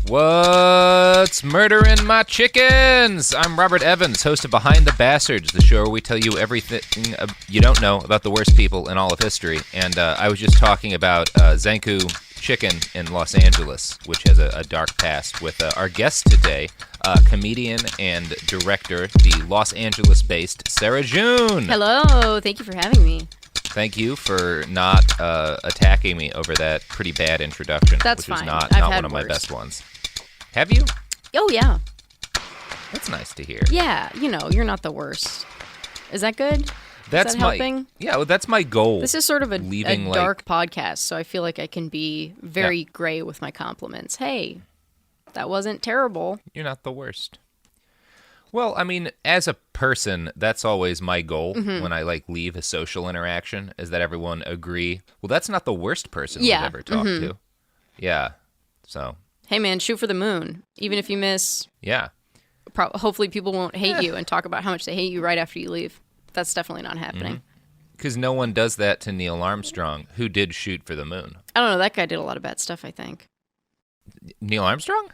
What's murdering my chickens? I'm Robert Evans, host of Behind the Bastards, the show where we tell you everything you don't know about the worst people in all of history. And I was just talking about Zanku Chicken in Los Angeles, which has a dark past, with our guest today, comedian and director, the Los Angeles-based Sara June. Hello, thank you for having me. Thank you for not attacking me over that pretty bad introduction. That's which fine. was not one of my worse. best ones. Have you? Oh, yeah. That's nice to hear. Yeah, you're not the worst. Is that good? That's Is that helping? Yeah, well, that's my goal. This is sort of a dark podcast, so I feel like I can be very gray with my compliments. Hey, that wasn't terrible. You're not the worst. Well, I mean, as a person, that's always my goal when I leave a social interaction, is that everyone agree, well, that's not the worst person we've ever talked to. Yeah. So. Hey, man, shoot for the moon. Even if you miss. Yeah. Hopefully people won't hate you and talk about how much they hate you right after you leave. That's definitely not happening. Because no one does that to Neil Armstrong, who did shoot for the moon. I don't know. That guy did a lot of bad stuff, I think. Neil Armstrong?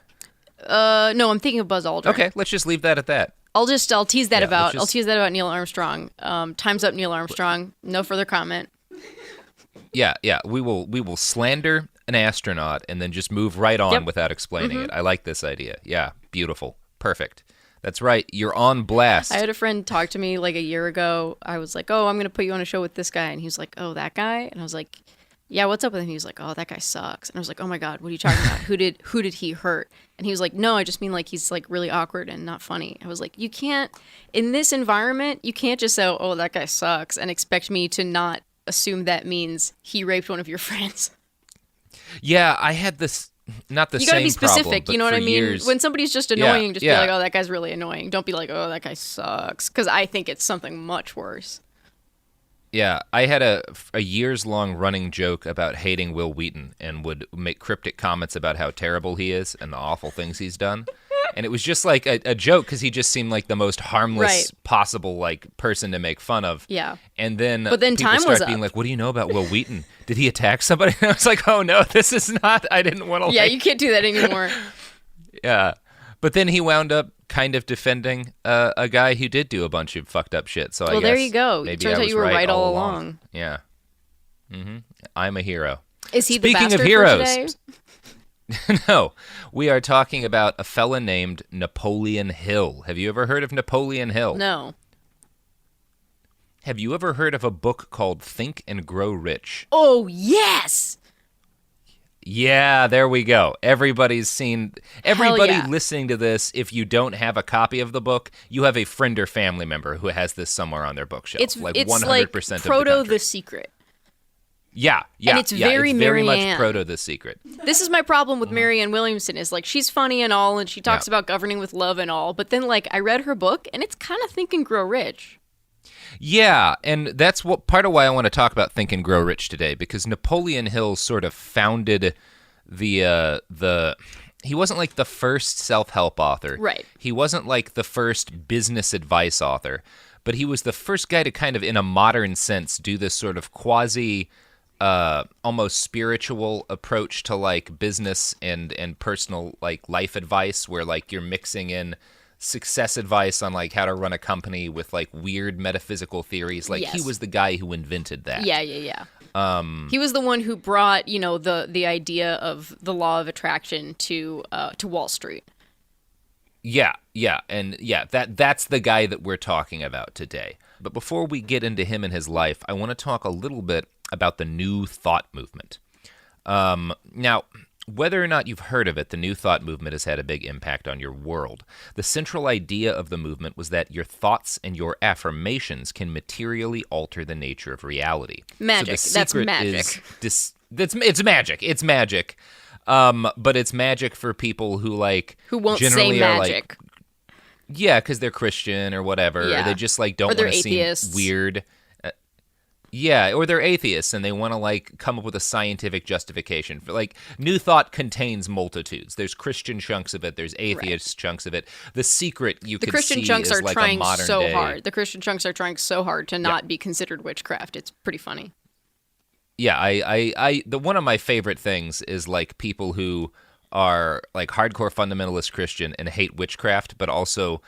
No, I'm thinking of Buzz Aldrin. Okay, let's just leave that at that. I'll tease that about Neil Armstrong. Time's up, Neil Armstrong. No further comment. Yeah. We will slander an astronaut and then just move right on without explaining it. I like this idea. Yeah, beautiful. Perfect. That's right. You're on blast. I had a friend talk to me a year ago. I was like, oh, I'm going to put you on a show with this guy. And he was like, oh, that guy? And I was like, yeah, what's up with him? He was like, oh, that guy sucks. And I was like, oh my God, what are you talking about? Who did he hurt? And he was like, no, I just mean he's really awkward and not funny. I was like, you can't, in this environment, you can't just say, oh, that guy sucks and expect me to not assume that means he raped one of your friends. Yeah, I had this, not the same problem. You gotta be specific, you know what I mean? Years. When somebody's just annoying, be like, oh, that guy's really annoying. Don't be like, oh, that guy sucks. Because I think it's something much worse. Yeah, I had a years-long running joke about hating Will Wheaton and would make cryptic comments about how terrible he is and the awful things he's done. And it was just a joke because he just seemed like the most harmless possible person to make fun of. Yeah. And then, but then people start being like, what do you know about Will Wheaton? Did he attack somebody? And I was like, oh no, this is not, I didn't want to Yeah, you can't do that anymore. Yeah. But then he wound up kind of defending a guy who did do a bunch of fucked up shit. So I guess there you go. Maybe it turns out you were right all along. Yeah. I'm a hero. Is he Speaking the bastard of heroes, for today? No, we are talking about a fella named Napoleon Hill. Have you ever heard of Napoleon Hill? No. Have you ever heard of a book called Think and Grow Rich? Oh, yes! Yeah, there we go. Everybody yeah. listening to this, if you don't have a copy of the book, you have a friend or family member who has this somewhere on their bookshelf. It's 100% like of proto the The Secret. Yeah. And it's very very much Marianne. proto The Secret. This is my problem with Marianne Williamson is she's funny and all, and she talks about governing with love and all, but then I read her book and it's kind of Think and Grow Rich. Yeah, and that's part of why I want to talk about Think and Grow Rich today, because Napoleon Hill sort of founded the he wasn't the first self-help author. Right. He wasn't the first business advice author, but he was the first guy to kind of, in a modern sense, do this sort of quasi almost spiritual approach to business and personal life advice, where you're mixing in success advice on how to run a company with weird metaphysical theories. Yes. He was the guy who invented that. Yeah. He was the one who brought the idea of the law of attraction to Wall Street. Yeah, and that's the guy that we're talking about today. But before we get into him and his life, I want to talk a little bit about the New Thought movement. Now, whether or not you've heard of it, the New Thought movement has had a big impact on your world. The central idea of the movement was that your thoughts and your affirmations can materially alter the nature of reality. Magic. So That's magic. It's magic. It's magic. But it's magic for people who who won't generally say magic. Yeah, because they're Christian or whatever. Yeah. Or they just don't want to seem weird. Yeah, or they're atheists and they want to come up with a scientific justification for New Thought contains multitudes. There's Christian chunks of it. There's atheist chunks of it. The Secret the Christian chunks is are trying a modern so day. hard. The Christian chunks are trying so hard to not be considered witchcraft. It's pretty funny. Yeah, one of my favorite things is people who are like hardcore fundamentalist Christian and hate witchcraft, but also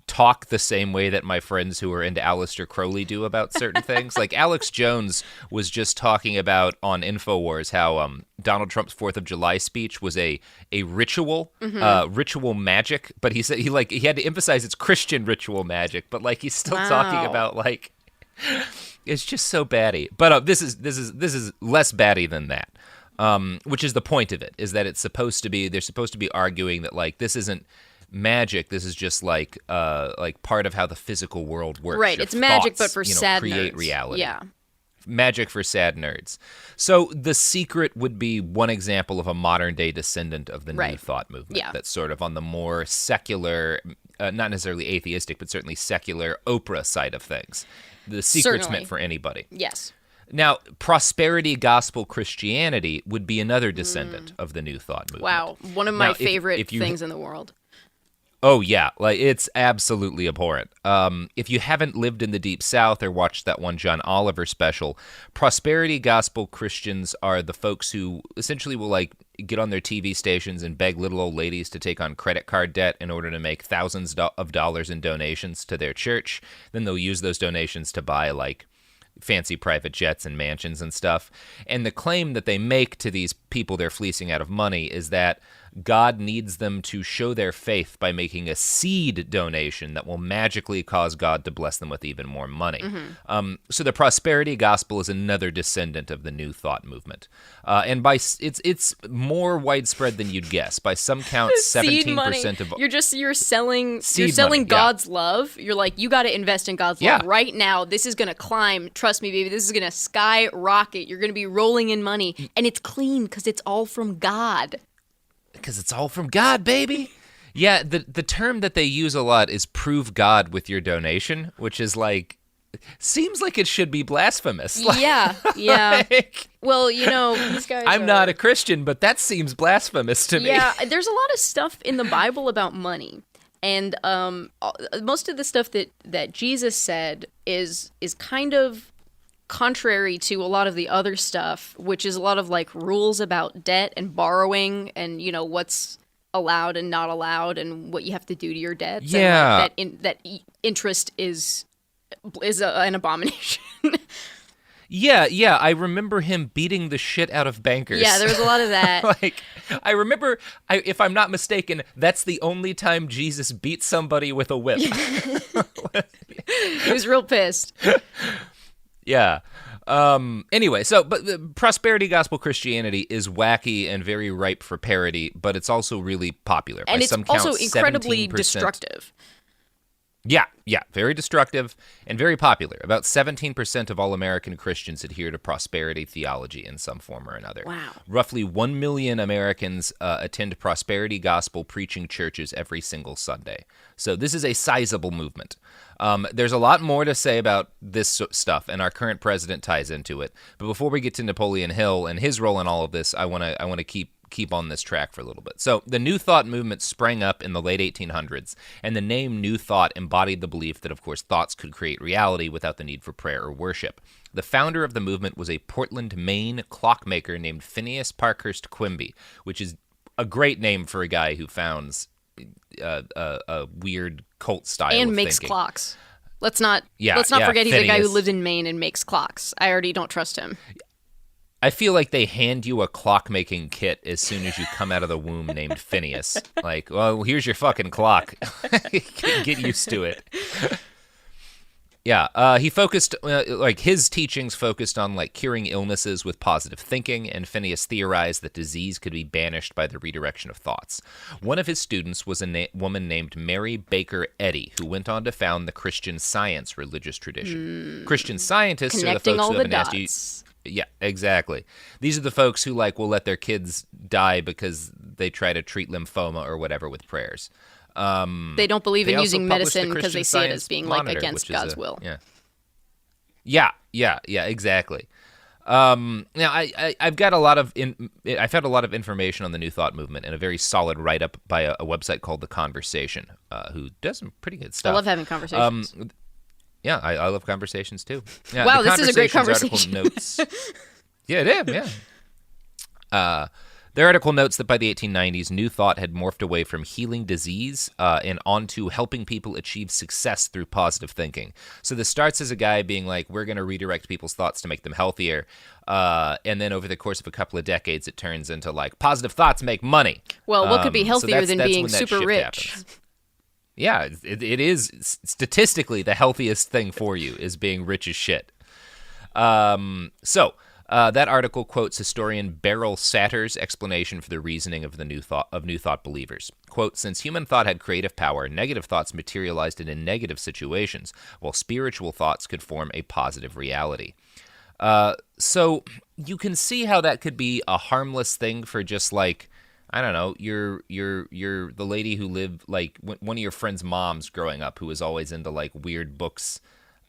talk the same way that my friends who are into Aleister Crowley do about certain things. Like Alex Jones was just talking about on InfoWars how Donald Trump's 4th of July speech was a ritual, ritual magic, but he said he had to emphasize it's Christian ritual magic, but like he's still talking about like it's just so batty. But this is less batty than that. Which is the point of it, is that they're supposed to be arguing that like this isn't magic, this is just like part of how the physical world works. Right, Your it's magic, thoughts, but for sad create nerds. reality. Yeah. Magic for sad nerds. So The Secret would be one example of a modern day descendant of the New Thought movement. Yeah. That's sort of on the more secular, not necessarily atheistic, but certainly secular Oprah side of things. The Secret's meant for anybody. Yes. Now, prosperity gospel Christianity would be another descendant of the New Thought movement. Wow, one of my favorite things in the world. Oh, yeah. Like, it's absolutely abhorrent. If you haven't lived in the Deep South or watched that one John Oliver special, prosperity gospel Christians are the folks who essentially will, like, get on their TV stations and beg little old ladies to take on credit card debt in order to make thousands of dollars in donations to their church. Then they'll use those donations to buy, like, fancy private jets and mansions and stuff. And the claim that they make to these people they're fleecing out of money is that God needs them to show their faith by making a seed donation that will magically cause God to bless them with even more money. So the prosperity gospel is another descendant of the New Thought movement, and it's more widespread than you'd guess. By some counts, 17% of you're selling God's love. You're like, you got to invest in God's love right now. This is gonna climb. Trust me, baby. This is gonna skyrocket. You're gonna be rolling in money, and it's clean because it's all from God. Because it's all from God, baby. Yeah, the term that they use a lot is prove God with your donation, which is like, seems like it should be blasphemous. Yeah. Like, well, these guys I'm not a Christian, but that seems blasphemous to me. Yeah, there's a lot of stuff in the Bible about money. And most of the stuff that Jesus said is kind of contrary to a lot of the other stuff, which is a lot of like rules about debt and borrowing and what's allowed and not allowed and what you have to do to your debts. Yeah, and that interest is an abomination. Yeah, I remember him beating the shit out of bankers. Yeah, there was a lot of that. Like, I remember, if I'm not mistaken, that's the only time Jesus beat somebody with a whip. He was real pissed. Yeah. Anyway, but the prosperity gospel Christianity is wacky and very ripe for parody, but it's also really popular. And by it's some also counts, incredibly 17%. destructive. Yeah, very destructive and very popular. About 17% of all American Christians adhere to prosperity theology in some form or another. Wow. Roughly 1 million Americans attend prosperity gospel preaching churches every single Sunday. So this is a sizable movement. There's a lot more to say about this stuff, and our current president ties into it. But before we get to Napoleon Hill and his role in all of this, I want to keep on this track for a little bit. So the New Thought movement sprang up in the late 1800s, and the name New Thought embodied the belief that, of course, thoughts could create reality without the need for prayer or worship. The founder of the movement was a Portland, Maine clockmaker named Phineas Parkhurst Quimby, which is a great name for a guy who founds a weird cult style and of makes thinking. Clocks. Let's not forget he's a guy who lives in Maine and makes clocks. I already don't trust him. I feel like they hand you a clock-making kit as soon as you come out of the womb named Phineas. Like, well, here's your fucking clock. Get used to it. Yeah, he focused, his teachings focused on, curing illnesses with positive thinking, and Phineas theorized that disease could be banished by the redirection of thoughts. One of his students was a woman named Mary Baker Eddy, who went on to found the Christian Science religious tradition. Christian scientists are the folks who have a nasty... Yeah, exactly. These are the folks who will let their kids die because they try to treat lymphoma or whatever with prayers. They don't believe in using medicine because they see it as being Monitor, against God's will. Yeah, exactly. Now I've got a lot of I've had a lot of information on the New Thought movement and a very solid write-up by a website called The Conversation, who does some pretty good stuff. I love having conversations. Yeah, I love conversations too. Yeah, wow, this is a great conversation. Notes. Yeah, it is. Yeah. Their article notes that by the 1890s, New Thought had morphed away from healing disease and onto helping people achieve success through positive thinking. So this starts as a guy being like, we're going to redirect people's thoughts to make them healthier. And then over the course of a couple of decades, it turns into like, positive thoughts make money. Well, what could be healthier that's than being when that super shift rich? happens. Yeah, it is statistically the healthiest thing for you is being rich as shit. That article quotes historian Beryl Satter's explanation for the reasoning of the New Thought believers. Quote, since human thought had creative power, negative thoughts materialized in negative situations, while spiritual thoughts could form a positive reality. So you can see how that could be a harmless thing for just like, I don't know, you're the lady who lived like one of your friend's moms growing up who was always into like weird books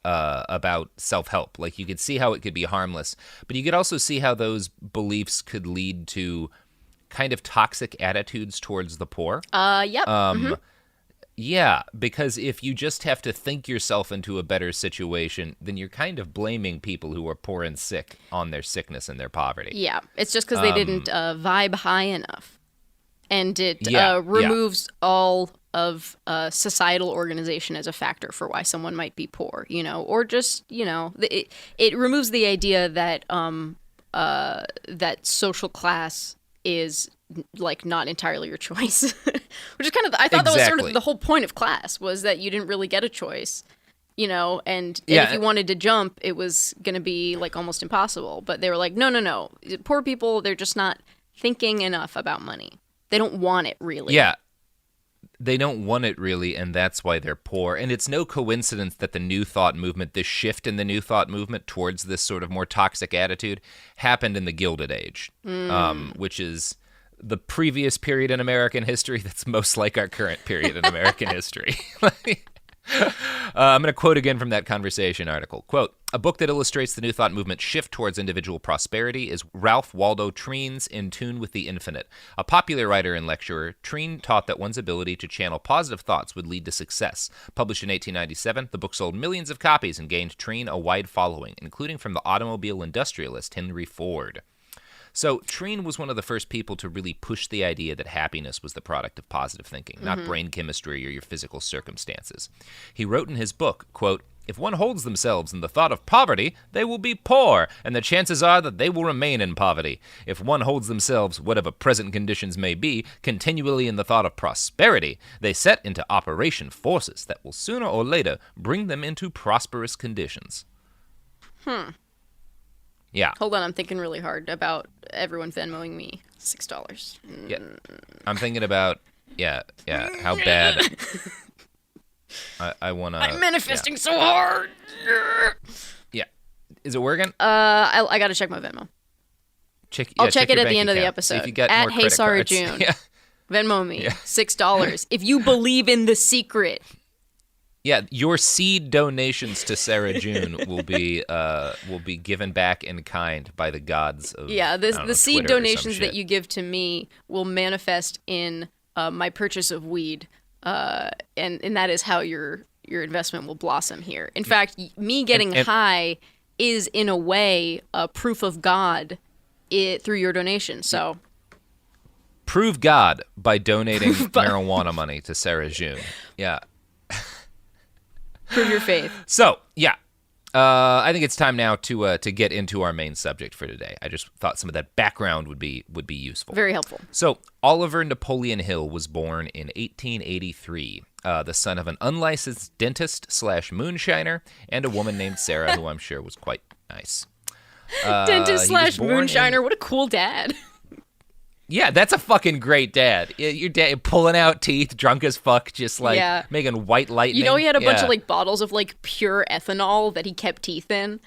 about self-help. Like you could see how it could be harmless, but you could also see how those beliefs could lead to kind of toxic attitudes towards the poor. Yep. Yeah, because if you just have to think yourself into a better situation, then you're kind of blaming people who are poor and sick on their sickness and their poverty. Yeah, it's just because they didn't vibe high enough. And it removes all of societal organization as a factor for why someone might be poor, or just, it removes the idea that that social class is like not entirely your choice, which is kind of, I thought that was sort of the whole point of class, was that you didn't really get a choice, and if you wanted to jump, it was going to be like almost impossible. But they were like, no. Poor people, they're just not thinking enough about money. They don't want it, really. Yeah, they don't want it, really, and that's why they're poor. And it's no coincidence that the New Thought movement, this shift in the New Thought movement towards this sort of more toxic attitude, happened in the Gilded Age, which is the previous period in American history that's most like our current period in American history. I'm going to quote again from that conversation article. Quote, a book that illustrates the New Thought movement's shift towards individual prosperity is Ralph Waldo Trene's In Tune with the Infinite. A popular writer and lecturer, Trene taught that one's ability to channel positive thoughts would lead to success. Published in 1897, the book sold millions of copies and gained Trene a wide following, including from the automobile industrialist Henry Ford. So Trene was one of the first people to really push the idea that happiness was the product of positive thinking, not brain chemistry or your physical circumstances. He wrote in his book, quote, if one holds themselves in the thought of poverty, they will be poor, and the chances are that they will remain in poverty. If one holds themselves, whatever present conditions may be, continually in the thought of prosperity, they set into operation forces that will sooner or later bring them into prosperous conditions. Yeah. Hold on, I'm thinking really hard about everyone Venmoing me $6. Yeah. I'm thinking about, how bad I want to... I'm manifesting so hard! Yeah. Is it working? I got to check my Venmo. I'll check it at the end of the episode. See if you got at more Hey Sara cards. June. Yeah. Venmo me $6 if you believe in the secret. Yeah, your seed donations to Sara June will be given back in kind by the gods of the seed Twitter or donations some that shit. you give to me will manifest in my purchase of weed, and that is how your investment will blossom here. In fact, me getting high is in a way a proof of God through your donation. So prove God by donating marijuana money to Sara June. Yeah. Prove your faith. So, I think it's time now to get into our main subject for today. I just thought some of that background would be useful. Very helpful. So, Oliver Napoleon Hill was born in 1883, the son of an unlicensed dentist/moonshiner and a woman named Sarah, who I'm sure was quite nice. Dentist/moonshiner. What a cool dad. Yeah, that's a fucking great dad. Your dad pulling out teeth, drunk as fuck, just like making white lightning. He had a bunch of like bottles of like pure ethanol that he kept teeth in.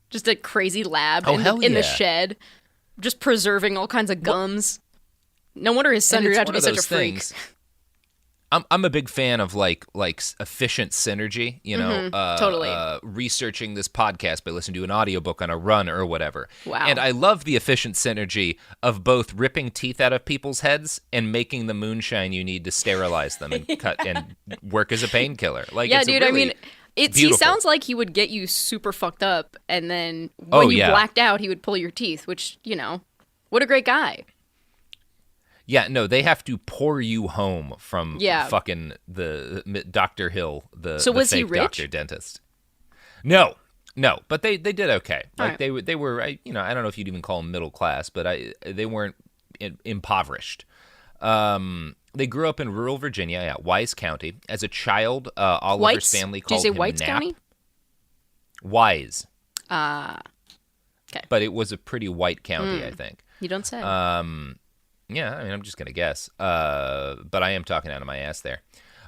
Just a crazy lab in the shed, just preserving all kinds of gums. No wonder his son turned out to be such a freak. I'm a big fan of like efficient synergy, totally. Researching this podcast by listening to an audiobook on a run or whatever. Wow. And I love the efficient synergy of both ripping teeth out of people's heads and making the moonshine you need to sterilize them and cut and work as a painkiller. Like, yeah, it's dude, really he sounds like he would get you super fucked up, and then when you blacked out, he would pull your teeth, which, what a great guy. Yeah, no, they have to pour you home from Yeah. fucking the Dr. Hill, So the was he fake rich? doctor dentist. No, no, but they did okay. All Like right. they were I don't know if you'd even call them middle class, but they weren't impoverished. They grew up in rural Virginia, Wise County. As a child, Oliver's Whites? family Did you called say him Whites Nap. County? Wise, Okay. but it was a pretty white county, I think. You don't say. Yeah, I mean, I'm just going to guess. But I am talking out of my ass there.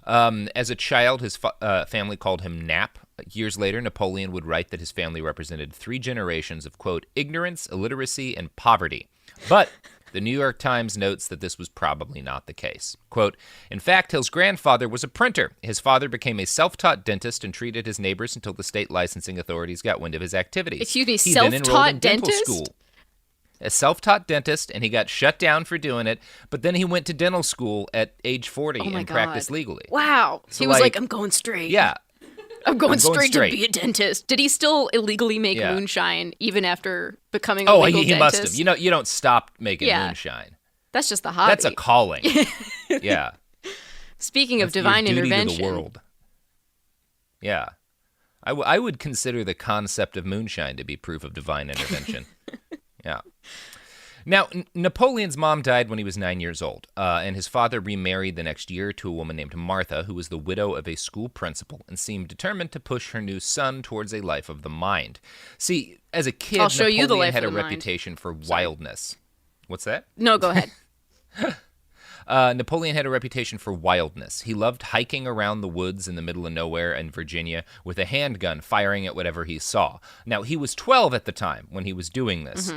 As a child, his family called him Nap. Years later, Napoleon would write that his family represented 3 generations of, quote, ignorance, illiteracy, and poverty. But the New York Times notes that this was probably not the case. Quote, in fact, Hill's grandfather was a printer. His father became a self-taught dentist and treated his neighbors until the state licensing authorities got wind of his activities. Excuse me, He then enrolled in self-taught dental dentist? school. A self-taught dentist, and he got shut down for doing it, but then he went to dental school at age 40 Oh my and God. practiced legally. Wow. So, He was like, like, I'm going straight. Yeah. I'm going I'm going straight straight. to be a dentist. Did he still illegally make Yeah. moonshine even after becoming a Oh, legal he dentist? must have. You don't stop making Yeah. moonshine. That's just the hobby. That's a calling. Yeah. Speaking of That's your divine duty intervention. to the world. Yeah. I would consider the concept of moonshine to be proof of divine intervention. Yeah. Now, Napoleon's mom died when he was 9 years old, and his father remarried the next year to a woman named Martha, who was the widow of a school principal and seemed determined to push her new son towards a life of the mind. See, as a kid, I'll show Napoleon you the life had of a the mind. reputation for wildness. What's that? No, go ahead. Napoleon had a reputation for wildness. He loved hiking around the woods in the middle of nowhere in Virginia with a handgun, firing at whatever he saw. Now, he was 12 at the time when he was doing this.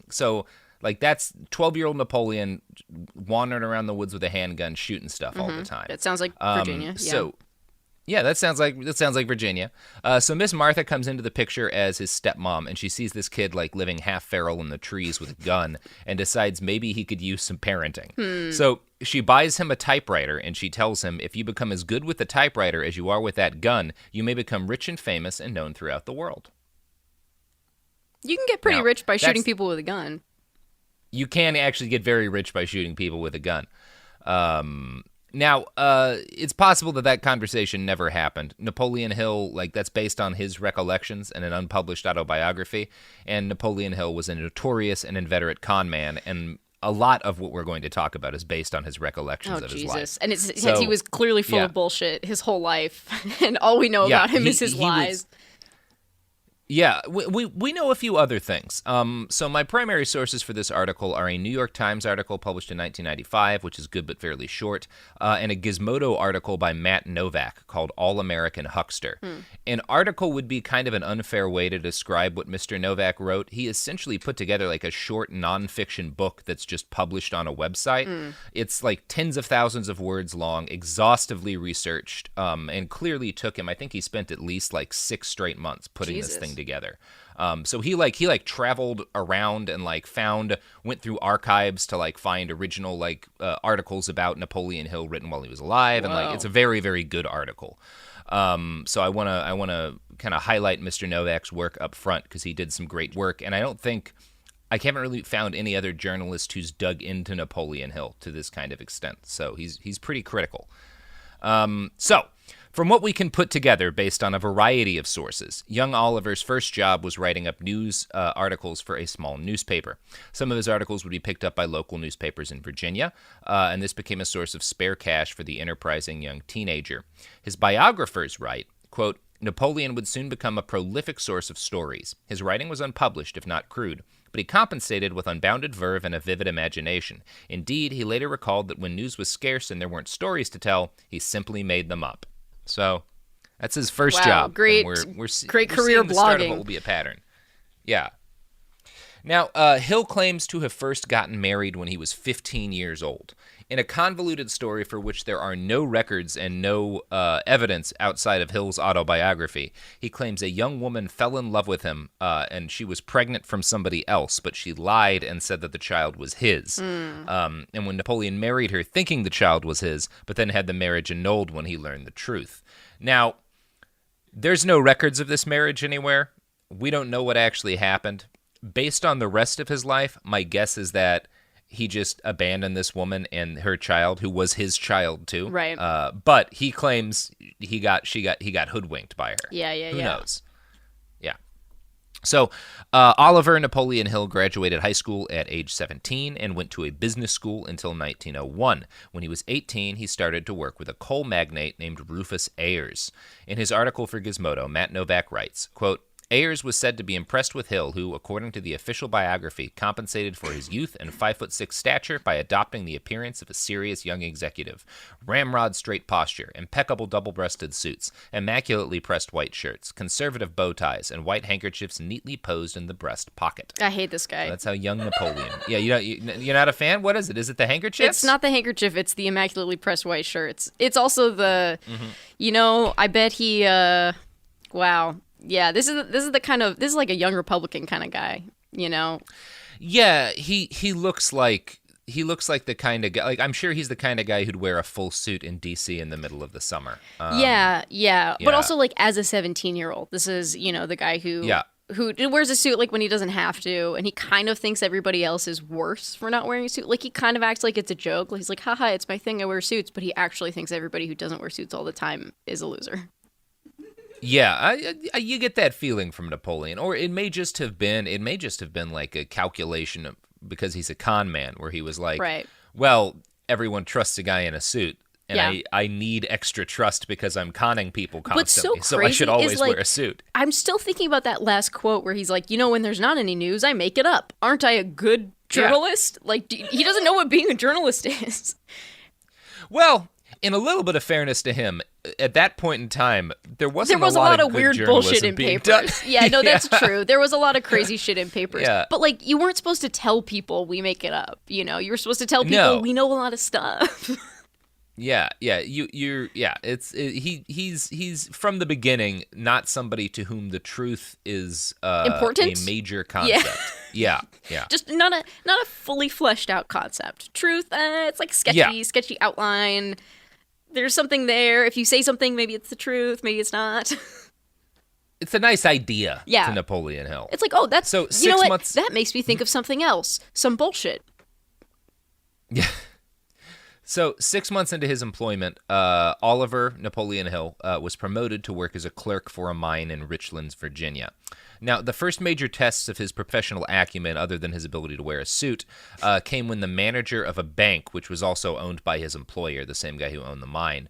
So, like, that's 12-year-old Napoleon wandering around the woods with a handgun, shooting stuff all the time. That sounds like Virginia. So, yeah, that sounds like Virginia. So Miss Martha comes into the picture as his stepmom, and she sees this kid like living half feral in the trees with a gun, and decides maybe he could use some parenting. So she buys him a typewriter, and she tells him, if you become as good with the typewriter as you are with that gun, you may become rich and famous and known throughout the world. You can get pretty Now, rich by shooting that's- people with a gun. You can actually get very rich by shooting people with a gun. Now, it's possible that conversation never happened. Napoleon Hill, like, that's based on his recollections and an unpublished autobiography, and Napoleon Hill was a notorious and inveterate con man, and a lot of what we're going to talk about is based on his recollections Oh, of his Jesus. life. And it's So, he was clearly full yeah. of bullshit his whole life. And all we know Yeah, about him he- is his he lies. Yeah, we know a few other things. So my primary sources for this article are a New York Times article published in 1995, which is good but fairly short, and a Gizmodo article by Matt Novak called All American Huckster. An article would be kind of an unfair way to describe what Mr. Novak wrote. He essentially put together like a short nonfiction book that's just published on a website. It's like tens of thousands of words long, exhaustively researched, and clearly took him, I think he spent at least like 6 straight months putting this Jesus. thing together. So he traveled around and went through archives to like find original like articles about Napoleon Hill written while he was alive, and like Wow. it's a very, very good article. So I wanna kind of highlight Mr. Novak's work up front because he did some great work, and I haven't really found any other journalist who's dug into Napoleon Hill to this kind of extent. So he's pretty critical. So, from what we can put together based on a variety of sources, young Oliver's first job was writing up news articles for a small newspaper. Some of his articles would be picked up by local newspapers in Virginia, and this became a source of spare cash for the enterprising young teenager. His biographers write, quote, Napoleon would soon become a prolific source of stories. His writing was unpublished, if not crude, but he compensated with unbounded verve and a vivid imagination. Indeed, he later recalled that when news was scarce and there weren't stories to tell, he simply made them up. So, that's his first Wow, job. great- and we're great we're career seeing the start of blogging. what will be a pattern. Yeah. Now, Hill claims to have first gotten married when he was 15 years old. In a convoluted story for which there are no records and no evidence outside of Hill's autobiography, he claims a young woman fell in love with him, and she was pregnant from somebody else, but she lied and said that the child was his. And when Napoleon married her thinking the child was his, but then had the marriage annulled when he learned the truth. Now, there's no records of this marriage anywhere. We don't know what actually happened. Based on the rest of his life, my guess is that he just abandoned this woman and her child, who was his child too. Right. But he claims he got hoodwinked by her. Yeah. Who knows? Yeah. So Oliver Napoleon Hill graduated high school at age 17 and went to a business school until 1901. When he was 18, he started to work with a coal magnate named Rufus Ayers. In his article for Gizmodo, Matt Novak writes, quote, Ayers was said to be impressed with Hill, who, according to the official biography, compensated for his youth and 5'6" stature by adopting the appearance of a serious young executive. Ramrod straight posture, impeccable double-breasted suits, immaculately pressed white shirts, conservative bow ties, and white handkerchiefs neatly posed in the breast pocket. I hate this guy. So that's how young Napoleon. Yeah, you're not a fan? What is it? Is it the handkerchiefs? It's not the handkerchief. It's the immaculately pressed white shirts. It's also the, I bet he, wow. Yeah, this is like a young Republican kind of guy, Yeah, he looks like the kind of guy. Like, I'm sure he's the kind of guy who'd wear a full suit in DC in the middle of the summer. Yeah. But also, like, as a 17-year-old, this is the guy who wears a suit like when he doesn't have to, and he kind of thinks everybody else is worse for not wearing a suit. Like, he kind of acts like it's a joke. Like, he's like, haha, it's my thing, I wear suits. But he actually thinks everybody who doesn't wear suits all the time is a loser. Yeah, you get that feeling from Napoleon, or it may just have been like a calculation of, because he's a con man, where he was like, right. Well, everyone trusts a guy in a suit, and Yeah. I need extra trust because I'm conning people constantly, What's so so I should crazy always is, like, wear a suit. I'm still thinking about that last quote where he's like, when there's not any news, I make it up. Aren't I a good journalist? Yeah. Like, he doesn't know what being a journalist is. Well, in a little bit of fairness to him, at that point in time, there was a lot of weird good bullshit in being papers. done. Yeah, no, that's true. There was a lot of crazy shit in papers. Yeah. But, like, you weren't supposed to tell people we make it up. You were supposed to tell people we know a lot of stuff. Yeah. He's from the beginning not somebody to whom the truth is important, a major concept. Yeah. Just not a fully fleshed out concept. Truth, it's like sketchy outline. There's something there. If you say something, maybe it's the truth, maybe it's not. It's a nice idea to Napoleon Hill. It's like, oh, that's so 6 you know months. That makes me think of something else. Some bullshit. Yeah. So 6 months into his employment, Oliver Napoleon Hill was promoted to work as a clerk for a mine in Richlands, Virginia. Now, the first major tests of his professional acumen, other than his ability to wear a suit, came when the manager of a bank, which was also owned by his employer, the same guy who owned the mine,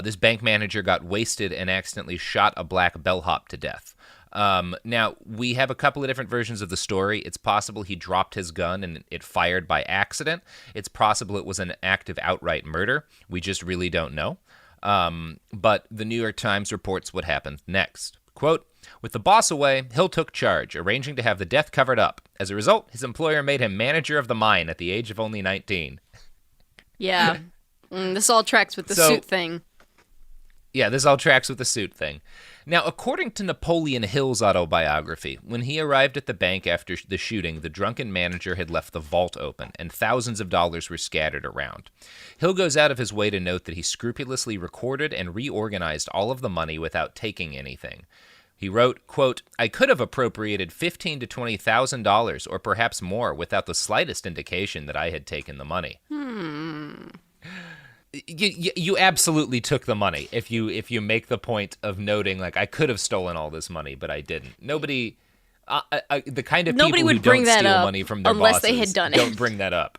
this bank manager got wasted and accidentally shot a black bellhop to death. Now, we have a couple of different versions of the story. It's possible he dropped his gun and it fired by accident. It's possible it was an act of outright murder. We just really don't know. But the New York Times reports what happened next. Quote, with the boss away, Hill took charge, arranging to have the death covered up. As a result, his employer made him manager of the mine at the age of only 19. Yeah. This all tracks with the suit thing. Yeah, this all tracks with the suit thing. Now, according to Napoleon Hill's autobiography, when he arrived at the bank after the shooting, the drunken manager had left the vault open, and thousands of dollars were scattered around. Hill goes out of his way to note that he scrupulously recorded and reorganized all of the money without taking anything. He wrote, quote, I could have appropriated $15,000 to $20,000 or perhaps more without the slightest indication that I had taken the money. You absolutely took the money if you make the point of noting, like, I could have stolen all this money, but I didn't. Nobody, the kind of Nobody people would who bring don't that steal up money from their unless bosses they had done it. don't bring that up.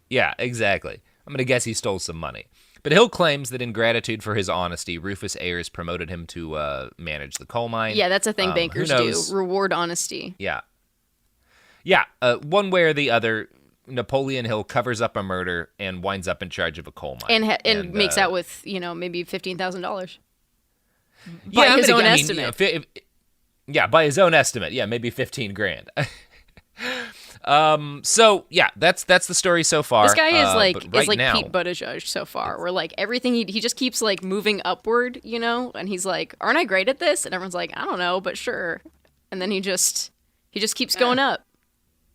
Yeah, exactly. I'm going to guess he stole some money. But Hill claims that in gratitude for his honesty, Rufus Ayers promoted him to manage the coal mine. Yeah, that's a thing bankers do. Reward honesty. Yeah. One way or the other, Napoleon Hill covers up a murder and winds up in charge of a coal mine. And makes out with, maybe $15,000. By his own estimate. By his own estimate. Yeah, maybe $15,000. So yeah, that's the story so far. This guy is like now, Pete Buttigieg so far. Where like everything he just keeps like moving upward, and he's like, aren't I great at this? And everyone's like, I don't know, but sure. And then he just keeps going up.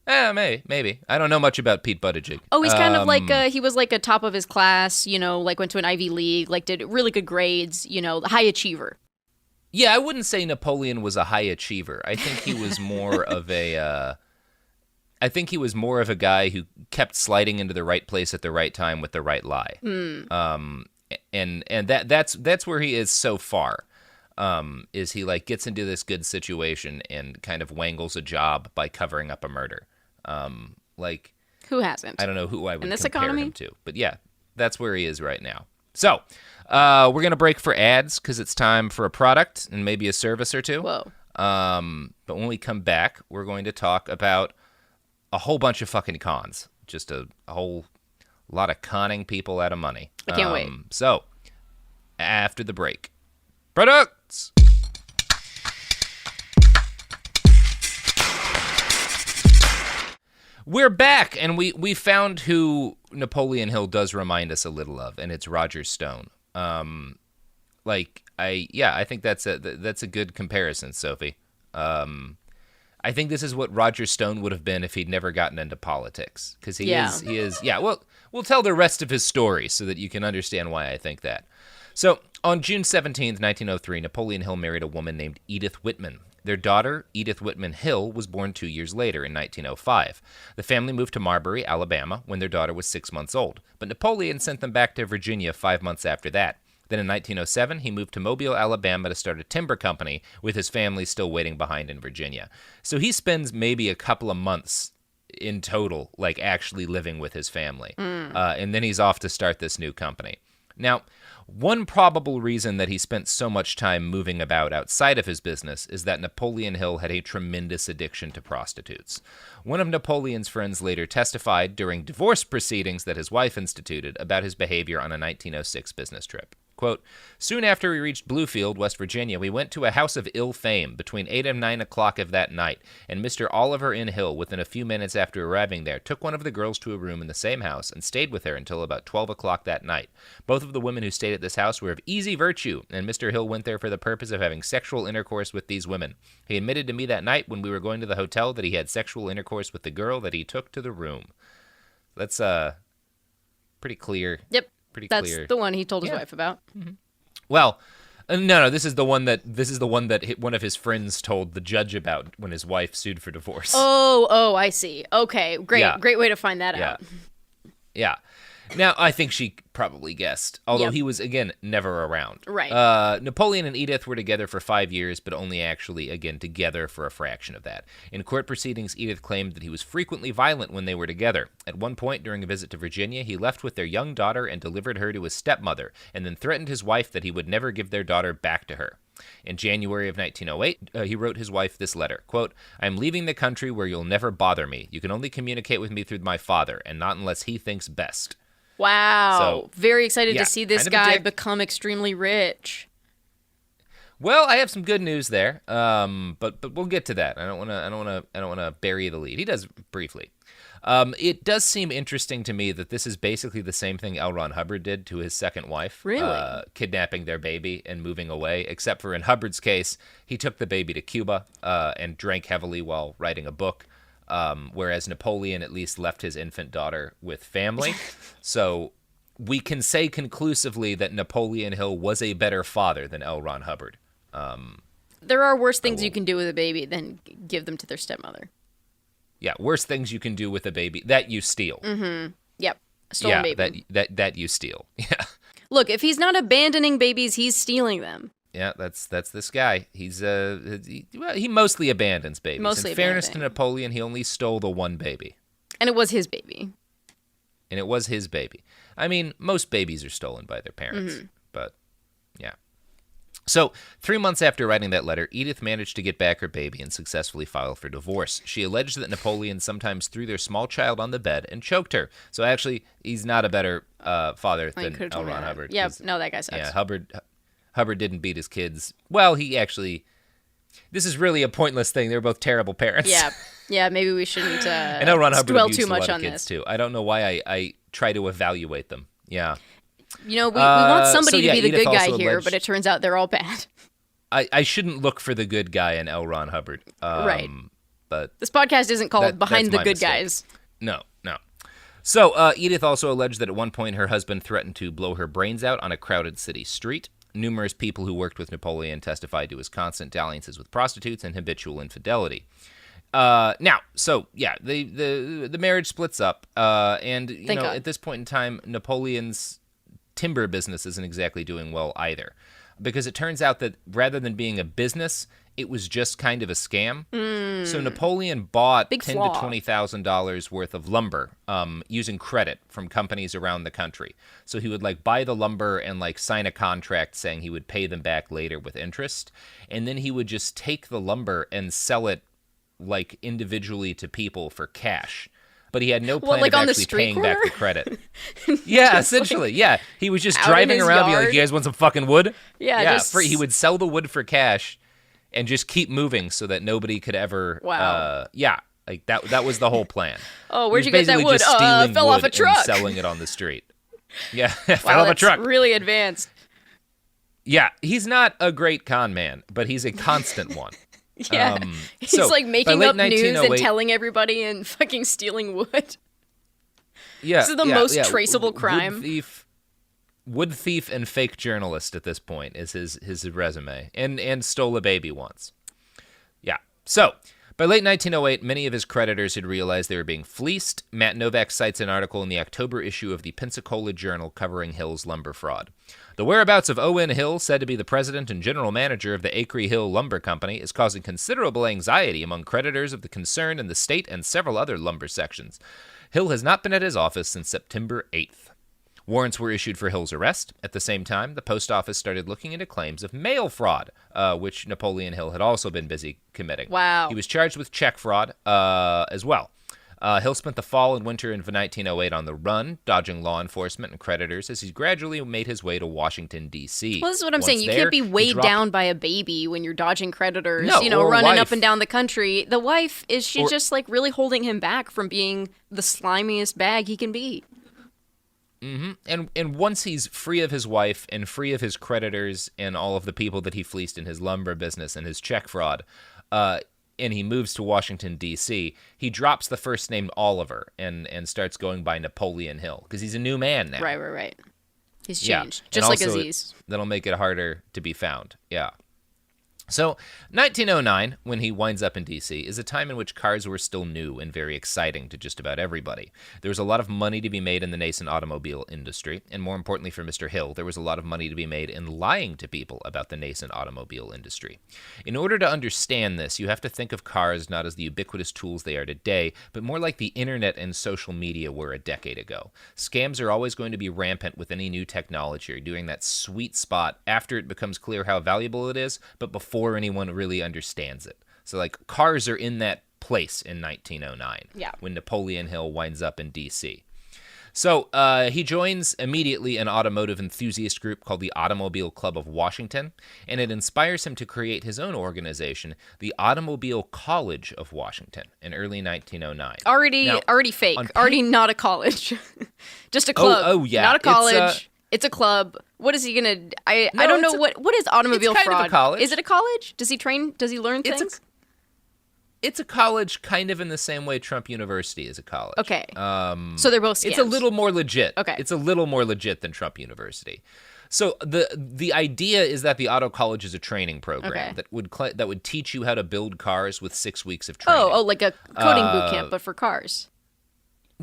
Maybe. I don't know much about Pete Buttigieg. Oh, he's kind of like he was like a top of his class, like went to an Ivy League, like did really good grades, high achiever. Yeah, I wouldn't say Napoleon was a high achiever. I think he was more of a I think he was more of a guy who kept sliding into the right place at the right time with the right lie. And that's where he is so far. Is he like gets into this good situation and kind of wangles a job by covering up a murder. Like Who hasn't? I don't know who I would In this compare economy? him to, but yeah, that's where he is right now. So we're gonna break for ads because it's time for a product and maybe a service or two. Whoa. But when we come back, we're going to talk about a whole bunch of fucking cons. Just a whole lot of conning people out of money. I can't wait. So, after the break, products! We're back, and we found who Napoleon Hill does remind us a little of, and it's Roger Stone. I think that's a good comparison, Sophie. I think this is what Roger Stone would have been if he'd never gotten into politics, because he is. Yeah, well, we'll tell the rest of his story so that you can understand why I think that. So, on June 17th, 1903, Napoleon Hill married a woman named Edith Whitman. Their daughter, Edith Whitman Hill, was born 2 years later in 1905. The family moved to Marbury, Alabama, when their daughter was 6 months old, but Napoleon sent them back to Virginia 5 months after that. Then in 1907, he moved to Mobile, Alabama to start a timber company with his family still waiting behind in Virginia. So he spends maybe a couple of months in total, like actually living with his family. And then he's off to start this new company. Now, one probable reason that he spent so much time moving about outside of his business is that Napoleon Hill had a tremendous addiction to prostitutes. One of Napoleon's friends later testified during divorce proceedings that his wife instituted about his behavior on a 1906 business trip. Quote, soon after we reached Bluefield, West Virginia, we went to a house of ill fame between 8 and 9 o'clock of that night, and Mr. Oliver N. Hill, within a few minutes after arriving there, took one of the girls to a room in the same house and stayed with her until about 12 o'clock that night. Both of the women who stayed at this house were of easy virtue, and Mr. Hill went there for the purpose of having sexual intercourse with these women. He admitted to me that night when we were going to the hotel that he had sexual intercourse with the girl that he took to the room. That's pretty clear. Yep. That's clear. The one he told his wife about. Mm-hmm. Well, no, this is the one that one of his friends told the judge about when his wife sued for divorce. Oh, I see. Okay, great, Yeah. Great way to find that out. Yeah. Now, I think she probably guessed, although he was, again, never around. Right. Napoleon and Edith were together for 5 years, but only actually, again, together for a fraction of that. In court proceedings, Edith claimed that he was frequently violent when they were together. At one point, during a visit to Virginia, he left with their young daughter and delivered her to his stepmother, and then threatened his wife that he would never give their daughter back to her. In January of 1908, he wrote his wife this letter, quote, I am leaving the country where you'll never bother me. You can only communicate with me through my father, and not unless he thinks best. Wow. So, very excited to see this kind of a guy dick. become extremely rich. Well, I have some good news there, but we'll get to that. I don't want to bury the lead. He does briefly. It does seem interesting to me that this is basically the same thing L. Ron Hubbard did to his second wife, Really? Kidnapping their baby and moving away. Except for in Hubbard's case, he took the baby to Cuba and drank heavily while writing a book. Whereas Napoleon at least left his infant daughter with family. So we can say conclusively that Napoleon Hill was a better father than L. Ron Hubbard. There are worse things you can do with a baby than give them to their stepmother. Yeah, worse things you can do with a baby that you steal. Mm-hmm. Yep. A stolen baby. that you steal. Yeah. Look, if he's not abandoning babies, he's stealing them. Yeah, that's this guy. He mostly abandons babies. Mostly In fairness to abandoning. Napoleon, he only stole the one baby. And it was his baby. And it was his baby. I mean, most babies are stolen by their parents. Mm-hmm. But, yeah. So, 3 months after writing that letter, Edith managed to get back her baby and successfully file for divorce. She alleged that Napoleon sometimes threw their small child on the bed and choked her. So, actually, he's not a better father than L. Ron Hubbard. Yeah, no, that guy sucks. Yeah, Hubbard didn't beat his kids. Well, he actually... This is really a pointless thing. They're both terrible parents. Yeah, maybe we shouldn't I know Ron Hubbard dwell abused too a lot much of on kids, this. too. I don't know why I try to evaluate them. Yeah. You know, we want somebody so, to be the Edith good guy also here, alleged- but it turns out they're all bad. I shouldn't look for the good guy in L. Ron Hubbard. Right. But This podcast isn't called Behind that's the my Good mistake. Guys. No. So, Edith also alleged that at one point her husband threatened to blow her brains out on a crowded city street. Numerous people who worked with Napoleon testified to his constant dalliances with prostitutes and habitual infidelity. The marriage splits up, and Thank God. at this point in time, Napoleon's timber business isn't exactly doing well either, because it turns out that rather than being a business, it was just kind of a scam. So Napoleon bought Big $10,000 flaw. to $20,000 worth of lumber, using credit from companies around the country. So he would buy the lumber and sign a contract saying he would pay them back later with interest, and then he would just take the lumber and sell it individually to people for cash. But he had no plan of on the actually street paying corner? back the credit. Yeah, essentially. Yeah. He was just out in driving his around being yard? like, you guys want some fucking wood? Yeah, He would sell the wood for cash and just keep moving so that nobody could ever... Wow. That was the whole plan. Oh, He where'd was you get that basically wood? just stealing Fell off wood a truck. and selling it on the street. Yeah, fell Wow, off a that's truck. really advanced. Yeah, he's not a great con man, but he's a constant one. Yeah. He's by making late up news and 1908 telling everybody and fucking stealing wood. Yeah, This is the most traceable crime. Wood thief and fake journalist at this point is his resume, and stole a baby once. Yeah. So, by late 1908, many of his creditors had realized they were being fleeced. Matt Novak cites an article in the October issue of the Pensacola Journal covering Hill's lumber fraud. The whereabouts of O.N. Hill, said to be the president and general manager of the Acre Hill Lumber Company, is causing considerable anxiety among creditors of the concern in the state and several other lumber sections. Hill has not been at his office since September 8th. Warrants were issued for Hill's arrest. At the same time, the post office started looking into claims of mail fraud, which Napoleon Hill had also been busy committing. Wow. He was charged with check fraud as well. Hill spent the fall and winter of 1908 on the run, dodging law enforcement and creditors as he gradually made his way to Washington, D.C. Well, this is what I'm Once saying. You there, can't be he weighed dropped- down by a baby when you're dodging creditors, No, or a running wife. up and down the country. The wife, is she Or- just really holding him back from being the slimiest bag he can be? And once he's free of his wife and free of his creditors and all of the people that he fleeced in his lumber business and his check fraud, and he moves to Washington, D.C., he drops the first name Oliver and starts going by Napoleon Hill because he's a new man now. Right. He's Yeah. changed. And Just like also, Aziz. That'll make it harder to be found. Yeah. So, 1909, when he winds up in D.C., is a time in which cars were still new and very exciting to just about everybody. There was a lot of money to be made in the nascent automobile industry, and more importantly for Mr. Hill, there was a lot of money to be made in lying to people about the nascent automobile industry. In order to understand this, you have to think of cars not as the ubiquitous tools they are today, but more like the internet and social media were a decade ago. Scams are always going to be rampant with any new technology, doing that sweet spot after it becomes clear how valuable it is, but before anyone really understands it. So cars are in that place in 1909 when Napoleon Hill winds up in D.C. So he joins immediately an automotive enthusiast group called the Automobile Club of Washington, and it inspires him to create his own organization, the Automobile College of Washington, in early 1909. Already fake. Already not a college. Just a club. Oh, yeah. Not a college. It's a club. What is he gonna? I don't know what is automobile it's kind fraud. of a college. Is it a college? Does he train? Does he learn things? It's a college, kind of in the same way Trump University is a college. Okay. So they're both scams. It's a little more legit. Okay. It's a little more legit than Trump University. So the idea is that the auto college is a training program that would teach you how to build cars with 6 weeks of training. Oh, like a coding boot camp, but for cars.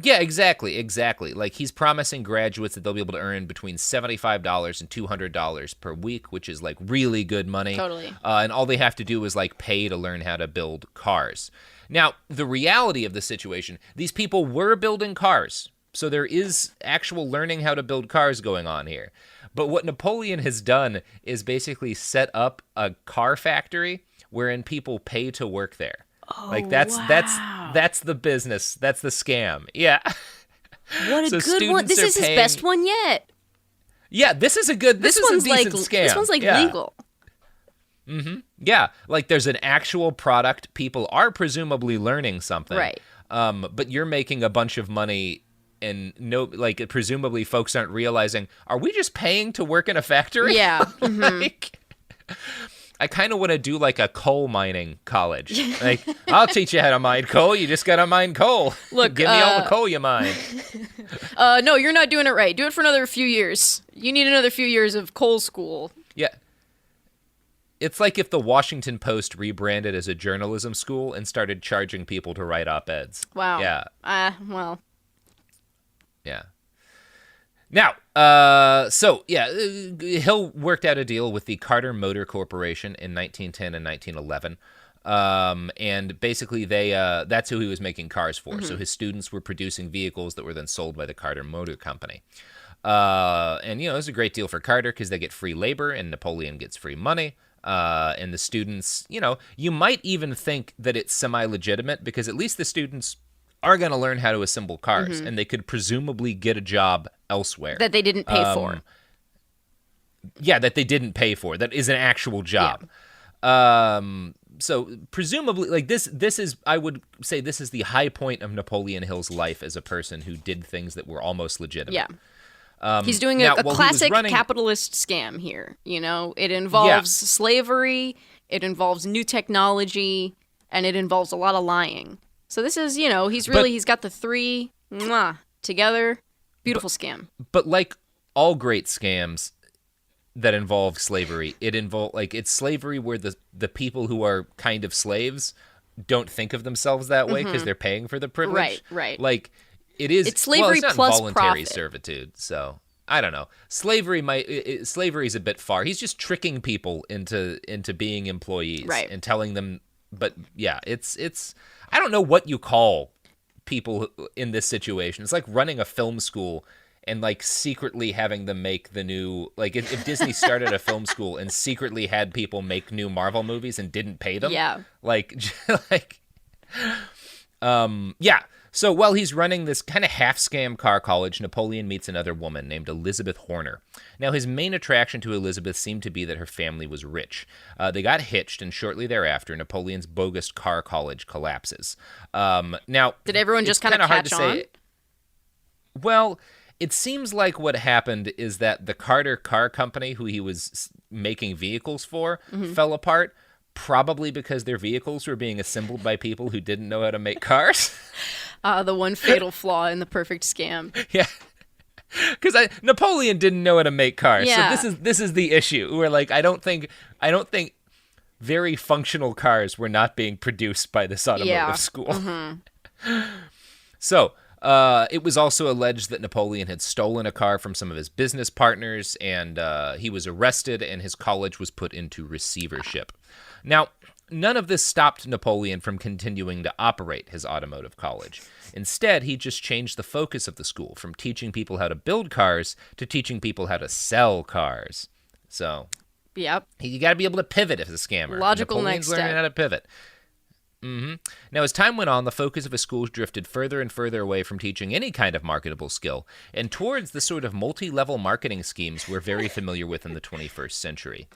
Yeah, exactly. He's promising graduates that they'll be able to earn between $75 and $200 per week, which is really good money. Totally. And all they have to do is pay to learn how to build cars. Now, the reality of the situation, these people were building cars. So there is actual learning how to build cars going on here. But what Napoleon has done is basically set up a car factory wherein people pay to work there. Oh, that's the business. That's the scam. Yeah. What a good one. This is his best one yet. Yeah, this is a good. This is a decent scam. This one's legal. Mm-hmm. Yeah, there's an actual product. People are presumably learning something. Right. But you're making a bunch of money. And presumably folks aren't realizing, are we just paying to work in a factory? Yeah. Mm-hmm. I kind of want to do a coal mining college. I'll teach you how to mine coal. You just got to mine coal. Look, give me all the coal you mine. No, you're not doing it right. Do it for another few years. You need another few years of coal school. Yeah. It's like if the Washington Post rebranded as a journalism school and started charging people to write op-eds. Wow. Yeah. Well. Yeah. Now, Hill worked out a deal with the Carter Motor Corporation in 1910 and 1911. And basically that's who he was making cars for. Mm-hmm. So his students were producing vehicles that were then sold by the Carter Motor Company. And, it was a great deal for Carter because they get free labor and Napoleon gets free money. And the students, you might even think that it's semi-legitimate because at least the students are going to learn how to assemble cars, and they could presumably get a job elsewhere. That they didn't pay for. Yeah, that they didn't pay for. That is an actual job. Yeah. So presumably, like this is, I would say this is the high point of Napoleon Hill's life as a person who did things that were almost legitimate. Yeah. He's doing a classic capitalist scam here. It involves slavery, it involves new technology, and it involves a lot of lying. So this is, he's got the three together. Beautiful scam. But like all great scams that involve slavery, it's slavery where the people who are kind of slaves don't think of themselves that way because they're paying for the privilege. Right. Like it's slavery it's not plus voluntary profit. Servitude. So I don't know. Slavery slavery's a bit far. He's just tricking people into being employees and telling them. But yeah, it's I don't know what you call people in this situation. It's like running a film school and like secretly having them make the new, like if Disney started a film school and secretly had people make new Marvel movies and didn't pay them. Yeah. Yeah. So while he's running this kind of half-scam car college, Napoleon meets another woman named Elizabeth Horner. Now, his main attraction to Elizabeth seemed to be that her family was rich. They got hitched, and shortly thereafter, Napoleon's bogus car college collapses. Now, did everyone just kind of catch on? Well, it seems like what happened is that the Carter Car Company, who he was making vehicles for, fell apart. Probably because their vehicles were being assembled by people who didn't know how to make cars. The one fatal flaw in the perfect scam. Yeah, because Napoleon didn't know how to make cars. Yeah. So this is the issue. Where like I don't think very functional cars were not being produced by this automotive school. Mm-hmm. So it was also alleged that Napoleon had stolen a car from some of his business partners, and he was arrested, and his college was put into receivership. Now, none of this stopped Napoleon from continuing to operate his automotive college. Instead, he just changed the focus of the school from teaching people how to build cars to teaching people how to sell cars. So, yep, you got to be able to pivot as a scammer. Logical Napoleon's next step. learning how to pivot. Now, as time went on, the focus of his schools drifted further and further away from teaching any kind of marketable skill, and towards the sort of multi-level marketing schemes we're very familiar with in the 21st century.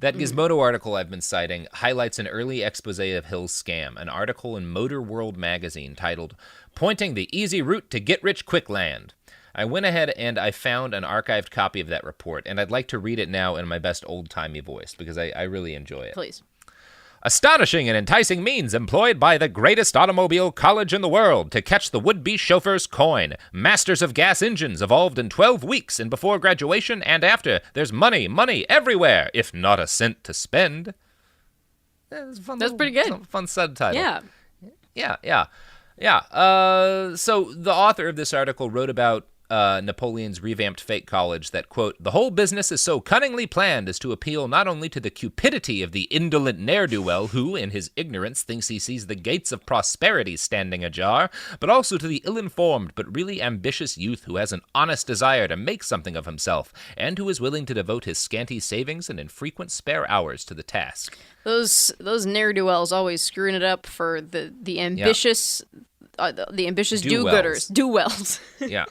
That Gizmodo article I've been citing highlights an early expose of Hill's scam, an article in Motor World magazine titled, "Pointing the Easy Route to Get-Rich-Quick Land." I went ahead and I found an archived copy of that report, and I'd like to read it now in my best old-timey voice, because I really enjoy it. Please. Astonishing and enticing means employed by the greatest automobile college in the world to catch the would-be chauffeur's coin. Masters of gas engines evolved in 12 weeks, and before graduation and after, there's money everywhere, if not a cent to spend. That's pretty good. Fun subtitle. Yeah. So the author of this article wrote about Napoleon's revamped fake college that, quote, "The whole business is so cunningly planned as to appeal not only to the cupidity of the indolent ne'er-do-well who, in his ignorance, thinks he sees the gates of prosperity standing ajar, but also to the ill-informed but really ambitious youth who has an honest desire to make something of himself, and who is willing to devote his scanty savings and infrequent spare hours to the task." Those ne'er-do-wells always screwing it up for the ambitious do-gooders. Do-wells. Yeah.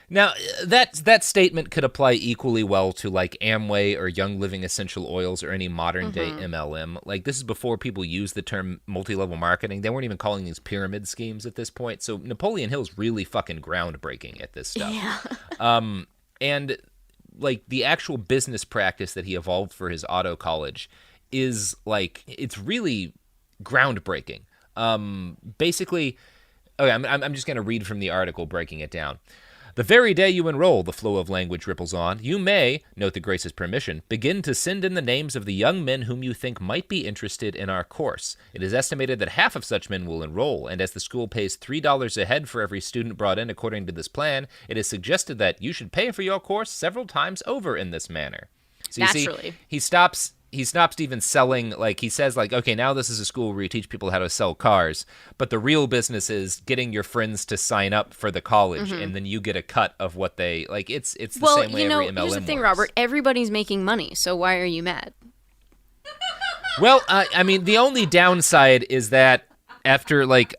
Now, that statement could apply equally well to, like, Amway or Young Living Essential Oils or any modern-day MLM. Like, this is before people used the term multi-level marketing. They weren't even calling these pyramid schemes at this point. So Napoleon Hill's really fucking groundbreaking at this stuff. Yeah. And, like, the actual business practice that he evolved for his auto college is, like, it's really groundbreaking. Basically, okay, I'm just going to read from the article breaking it down. The very day you enroll, the flow of language ripples on, you may, note the grace's permission, begin to send in the names of the young men whom you think might be interested in our course. It is estimated that half of such men will enroll, and as the school pays $3 a head for every student brought in according to this plan, it is suggested that you should pay for your course several times over in this manner. So you Naturally. see, he stops even selling, like, he says, like, okay, now this is a school where you teach people how to sell cars, but the real business is getting your friends to sign up for the college, and then you get a cut of what they, like, it's the same way every MLM here's the thing, works. Robert. Everybody's making money, so why are you mad? Well, I mean, the only downside is that after, like,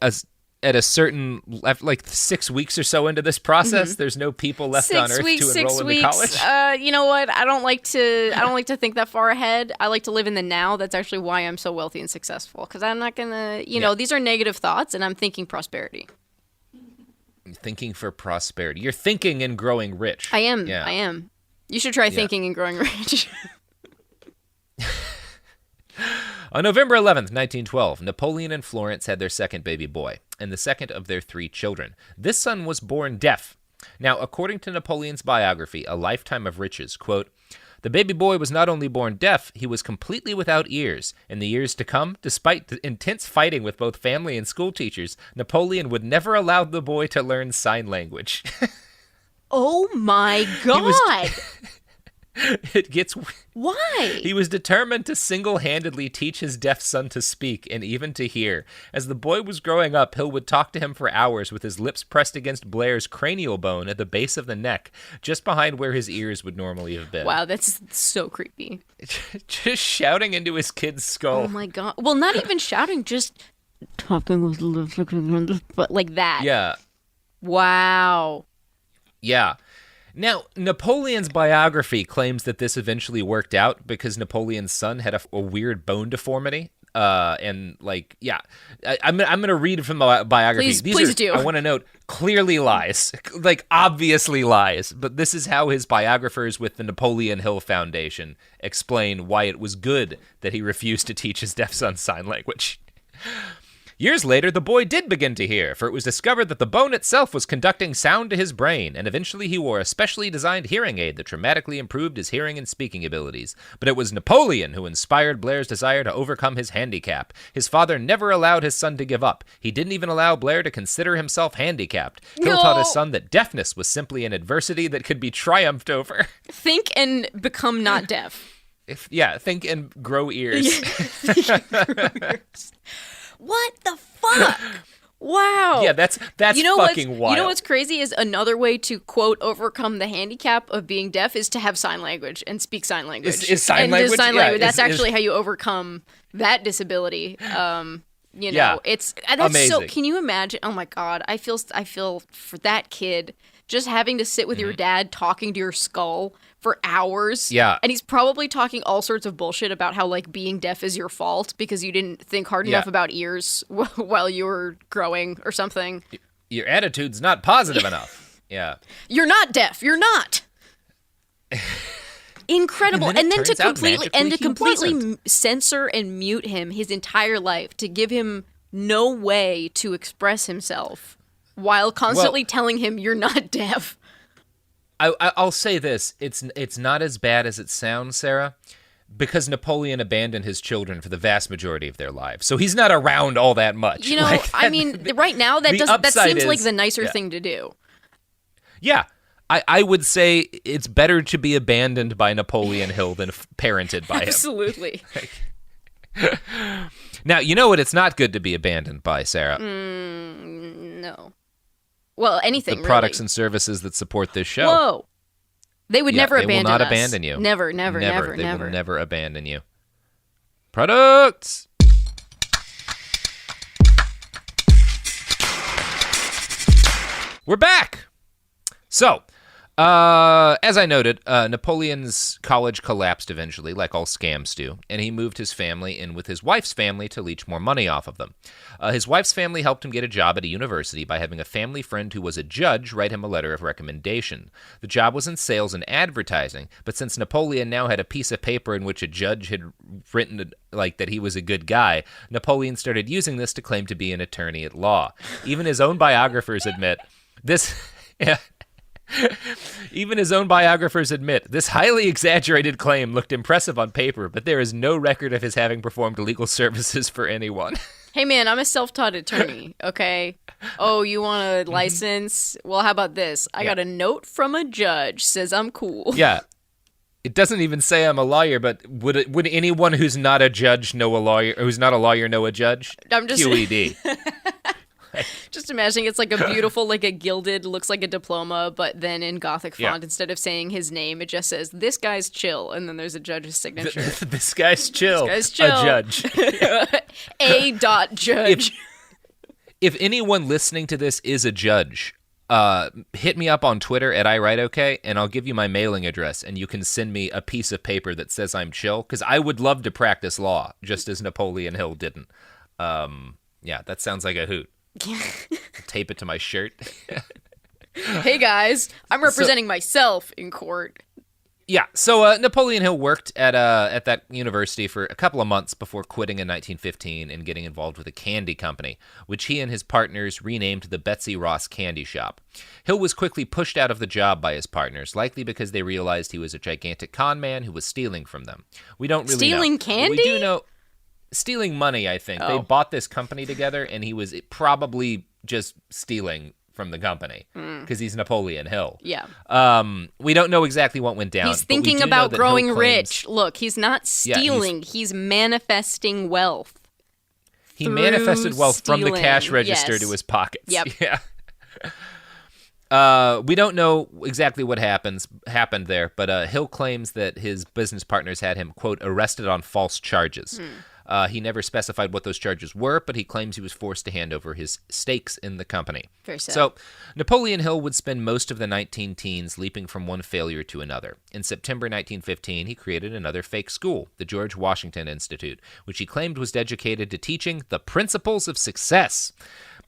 at 6 weeks or so into this process, there's no people left on Earth to enroll in the college. You know what? I don't like to think that far ahead. I like to live in the now. That's actually why I'm so wealthy and successful. Because I'm not gonna, these are negative thoughts, and I'm thinking prosperity. Thinking for prosperity. You're thinking and growing rich. I am. Yeah. I am. You should try thinking and growing rich. On November 11th, 1912, Napoleon and Florence had their second baby boy, and the second of their 3 children. This son was born deaf. Now, according to Napoleon's biography, A Lifetime of Riches, quote, the baby boy was not only born deaf, he was completely without ears. In the years to come, despite the intense fighting with both family and school teachers, Napoleon would never allow the boy to learn sign language. Oh my God! It gets... Why? He was determined to single-handedly teach his deaf son to speak and even to hear. As the boy was growing up, Hill would talk to him for hours with his lips pressed against Blair's cranial bone at the base of the neck, just behind where his ears would normally have been. Wow, that's so creepy. Just shouting into his kid's skull. Oh my God. Well, not even shouting, just talking with lips, but like that. Yeah. Wow. Yeah. Now, Napoleon's biography claims that this eventually worked out because Napoleon's son had a weird bone deformity. I'm going to read from the biography. Please do. I want to note, clearly lies. Like, obviously lies. But this is how his biographers with the Napoleon Hill Foundation explain why it was good that he refused to teach his deaf son sign language. Years later, the boy did begin to hear, for it was discovered that the bone itself was conducting sound to his brain, and eventually he wore a specially designed hearing aid that dramatically improved his hearing and speaking abilities. But it was Napoleon who inspired Blair's desire to overcome his handicap. His father never allowed his son to give up. He didn't even allow Blair to consider himself handicapped. Hill taught his son that deafness was simply an adversity that could be triumphed over. Think and become not deaf. Think and grow ears. What the fuck? Wow. Yeah, that's fucking wild. You know what's crazy is another way to, quote, overcome the handicap of being deaf is to have sign language and speak sign language. Is sign language? Just sign Yeah, language. That's actually how you overcome that disability. It's that's amazing. so. Can you imagine? Oh my God, I feel for that kid just having to sit with your dad talking to your skull for hours. Yeah. And he's probably talking all sorts of bullshit about how, like, being deaf is your fault because you didn't think hard enough about ears while you were growing or something. Your attitude's not positive enough. Yeah. You're not deaf. You're not. Incredible. And then to completely censor and mute him his entire life, to give him no way to express himself while constantly telling him you're not deaf. I'll say this: it's not as bad as it sounds, Sarah, because Napoleon abandoned his children for the vast majority of their lives, so he's not around all that much. You know, right now that seems like the nicer thing to do. Yeah, I would say it's better to be abandoned by Napoleon Hill than parented by him. Absolutely. Now, you know what? It's not good to be abandoned by, Sarah. No. Well, anything. The products and services that support this show. Whoa. They would never abandon us. They will not abandon you. Never. They will never abandon you. Products. We're back. So, as I noted, Napoleon's college collapsed eventually, like all scams do, and he moved his family in with his wife's family to leech more money off of them. His wife's family helped him get a job at a university by having a family friend who was a judge write him a letter of recommendation. The job was in sales and advertising, but since Napoleon now had a piece of paper in which a judge had written like that he was a good guy, Napoleon started using this to claim to be an attorney at law. Even his own biographers admit this... Even his own biographers admit this highly exaggerated claim looked impressive on paper, but there is no record of his having performed legal services for anyone. Hey, man, I'm a self-taught attorney, okay? Oh, you want a license? Well, how about this? I got a note from a judge says I'm cool. Yeah. It doesn't even say I'm a lawyer, but would anyone who's not a judge know a lawyer, who's not a lawyer know a judge? I'm just QED. Just imagining it's like a beautiful, like a gilded, looks like a diploma, but then in Gothic font, instead of saying his name, it just says, "This guy's chill," and then there's a judge's signature. This guy's chill. This guy's chill. A judge. Judge. If anyone listening to this is a judge, hit me up on Twitter at iWriteOK, and I'll give you my mailing address, and you can send me a piece of paper that says I'm chill, because I would love to practice law, just as Napoleon Hill didn't. Yeah, that sounds like a hoot. Tape it to my shirt. Hey guys, I'm representing myself in court. Yeah, so Napoleon Hill worked at that university for a couple of months before quitting in 1915 and getting involved with a candy company, which he and his partners renamed the Betsy Ross Candy Shop. Hill was quickly pushed out of the job by his partners, likely because they realized he was a gigantic con man who was stealing from them. We don't really know. Stealing candy? But we do know. Stealing money, I think. They bought this company together, and he was probably just stealing from the company because he's Napoleon Hill. Yeah. We don't know exactly what went down. He's thinking about growing rich. Look, he's not stealing. He's manifesting wealth. He manifested wealth from the cash register to his pockets. Yep. Yeah. We don't know exactly what happened there, but Hill claims that his business partners had him, quote, arrested on false charges. He never specified what those charges were, but he claims he was forced to hand over his stakes in the company. Very sad. So Napoleon Hill would spend most of the 19 teens leaping from one failure to another. In September 1915, he created another fake school, the George Washington Institute, which he claimed was dedicated to teaching the principles of success.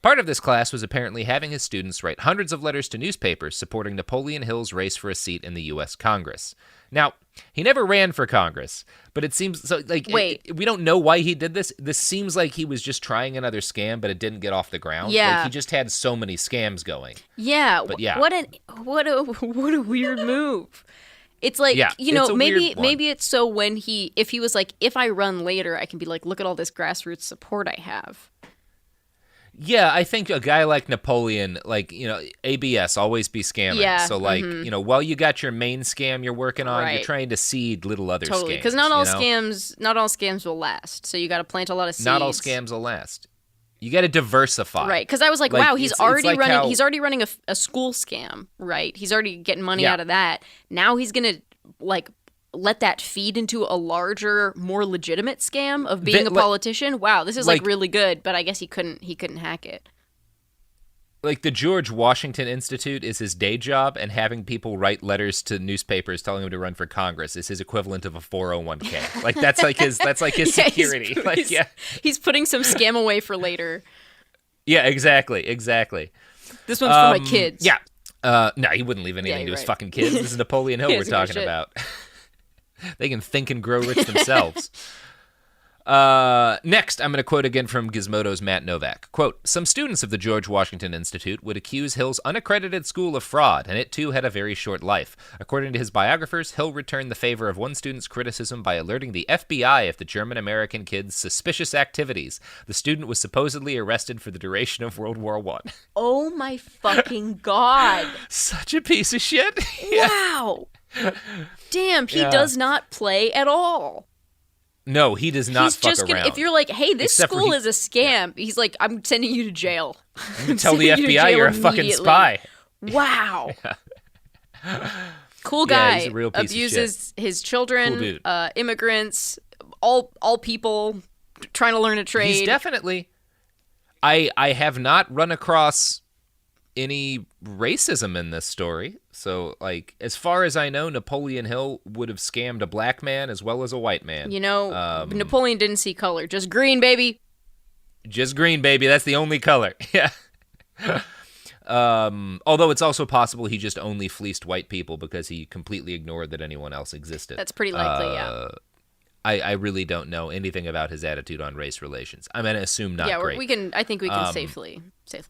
Part of this class was apparently having his students write hundreds of letters to newspapers supporting Napoleon Hill's race for a seat in the U.S. Congress. Now, he never ran for Congress, but it seems so like we don't know why he did this. This seems like he was just trying another scam, but it didn't get off the ground. Yeah, like he just had so many scams going. Yeah, but yeah, what a weird move. It's like, maybe it's so if he was like, if I run later, I can be like, look at all this grassroots support I have. Yeah, I think a guy like Napoleon, ABS, always be scamming. Yeah, so, while you got your main scam you're working on, you're trying to seed little other scams. Because not all scams will last. So you got to plant a lot of seeds. Not all scams will last. You got to diversify. Right, because I was like, wow, he's already running a school scam, right? He's already getting money out of that. Now he's going to, let that feed into a larger, more legitimate scam of being a politician. Wow, this is really good, but I guess he couldn't hack it. Like the George Washington Institute is his day job, and having people write letters to newspapers telling him to run for Congress is his equivalent of a 401k. That's like his security. He's putting some scam away for later. Yeah, exactly. This one's for my kids. Yeah. No, he wouldn't leave anything to his fucking kids. This is Napoleon Hill we're talking about. They can think and grow rich themselves. Next, I'm going to quote again from Gizmodo's Matt Novak. Quote, some students of the George Washington Institute would accuse Hill's unaccredited school of fraud, and it too had a very short life. According to his biographers, Hill returned the favor of one student's criticism by alerting the FBI of the German-American kid's suspicious activities. The student was supposedly arrested for the duration of World War I. Oh my fucking God. Such a piece of shit. Wow. Damn, he does not play at all. No, he does not fuck around. If you're like, hey, this school is a scam, he's like, I'm sending you to jail. Tell the FBI you're a fucking spy. Wow. Cool guy. He's a real piece abuses of shit. His children, cool dude. Immigrants, all people trying to learn a trade. He's definitely... I have not run across any racism in this story. So, as far as I know, Napoleon Hill would have scammed a black man as well as a white man. Napoleon didn't see color. Just green, baby. Just green, baby. That's the only color. Yeah. Although it's also possible he just only fleeced white people because he completely ignored that anyone else existed. That's pretty likely, yeah. I really don't know anything about his attitude on race relations. I'm going to assume not great. I think we can safely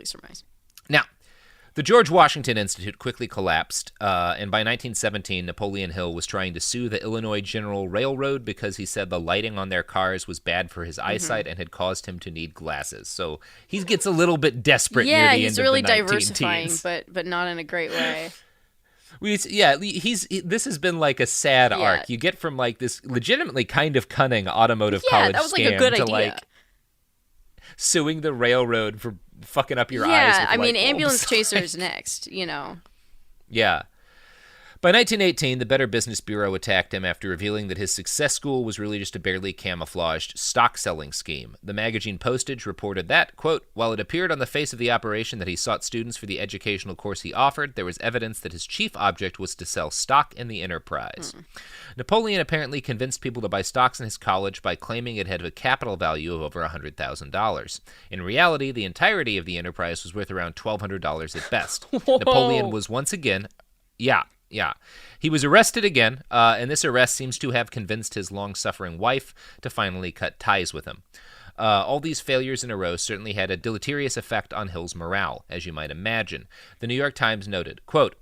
surmise. Now, The George Washington Institute quickly collapsed, and by 1917, Napoleon Hill was trying to sue the Illinois General Railroad because he said the lighting on their cars was bad for his eyesight and had caused him to need glasses. So he gets a little bit desperate near the end of the 19 teens. Yeah, he's really diversifying, but not in a great way. This has been like a sad arc. You get from like this legitimately kind of cunning automotive college that was like scam a good to idea. like suing the railroad for fucking up your eyes. Yeah, with I mean, light bulbs. ambulance chasers next, you know. Yeah. By 1918, the Better Business Bureau attacked him after revealing that his success school was really just a barely camouflaged stock-selling scheme. The magazine Postage reported that, quote, while it appeared on the face of the operation that he sought students for the educational course he offered, there was evidence that his chief object was to sell stock in the enterprise. Napoleon apparently convinced people to buy stocks in his college by claiming it had a capital value of over $100,000. In reality, the entirety of the enterprise was worth around $1,200 at best. Napoleon was once again... Yeah. He was arrested again, and this arrest seems to have convinced his long-suffering wife to finally cut ties with him. All these failures in a row certainly had a deleterious effect on Hill's morale, as you might imagine. The New York Times noted, quote,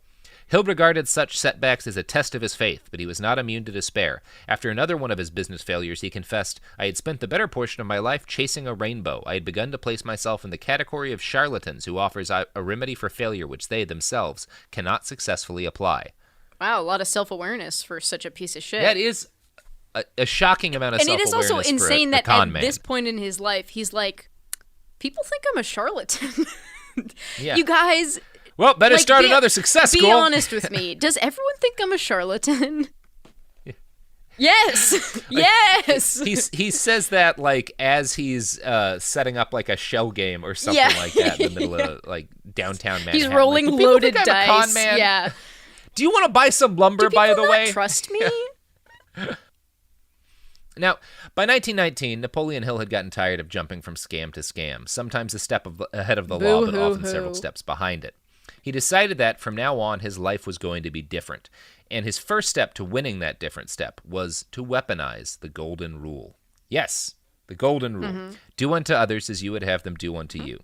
Hill regarded such setbacks as a test of his faith, but he was not immune to despair. After another one of his business failures, he confessed, I had spent the better portion of my life chasing a rainbow. I had begun to place myself in the category of charlatans who offers a remedy for failure which they themselves cannot successfully apply. Wow, a lot of self-awareness for such a piece of shit. That is a shocking amount of self-awareness. And it is also insane that at man. this point in his life, he's like, people think I'm a charlatan. Yeah. You guys... Well, better start another success school. Be honest with me. Does everyone think I'm a charlatan? Yes. Yes. He says that like as he's setting up like a shell game or something like that in the middle of like downtown Manhattan. He's rolling like, loaded dice. dice. Con man? Yeah. Do you want to buy some lumber, by the way? Trust me? Now, by 1919, Napoleon Hill had gotten tired of jumping from scam to scam, sometimes a step ahead of the law, but often several steps behind it. He decided that from now on, his life was going to be different, and his first step to winning that different step was to weaponize the Golden Rule. Yes, the Golden Rule. Do unto others as you would have them do unto you.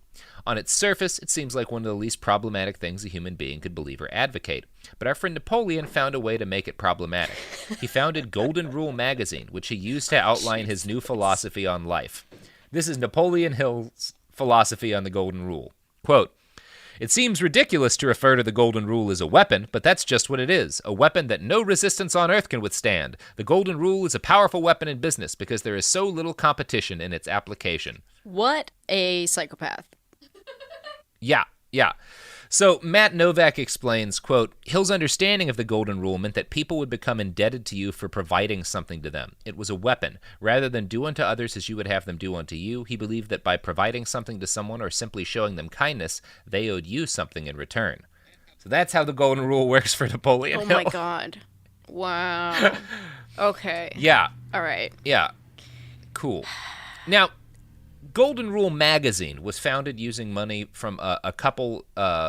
On its surface, it seems like one of the least problematic things a human being could believe or advocate. But our friend Napoleon found a way to make it problematic. He founded Golden Rule magazine, which he used to outline his new philosophy on life. This is Napoleon Hill's philosophy on the Golden Rule. Quote, it seems ridiculous to refer to the Golden Rule as a weapon, but that's just what it is, a weapon that no resistance on Earth can withstand. The Golden Rule is a powerful weapon in business because there is so little competition in its application. What a psychopath. Yeah. So Matt Novak explains, quote, Hill's understanding of the Golden Rule meant that people would become indebted to you for providing something to them. It was a weapon. Rather than do unto others as you would have them do unto you, he believed that by providing something to someone or simply showing them kindness, they owed you something in return. So that's how the Golden Rule works for Napoleon Hill. Oh my God. Wow. Okay. Yeah. All right. Yeah. Cool. Now, Golden Rule magazine was founded using money from a couple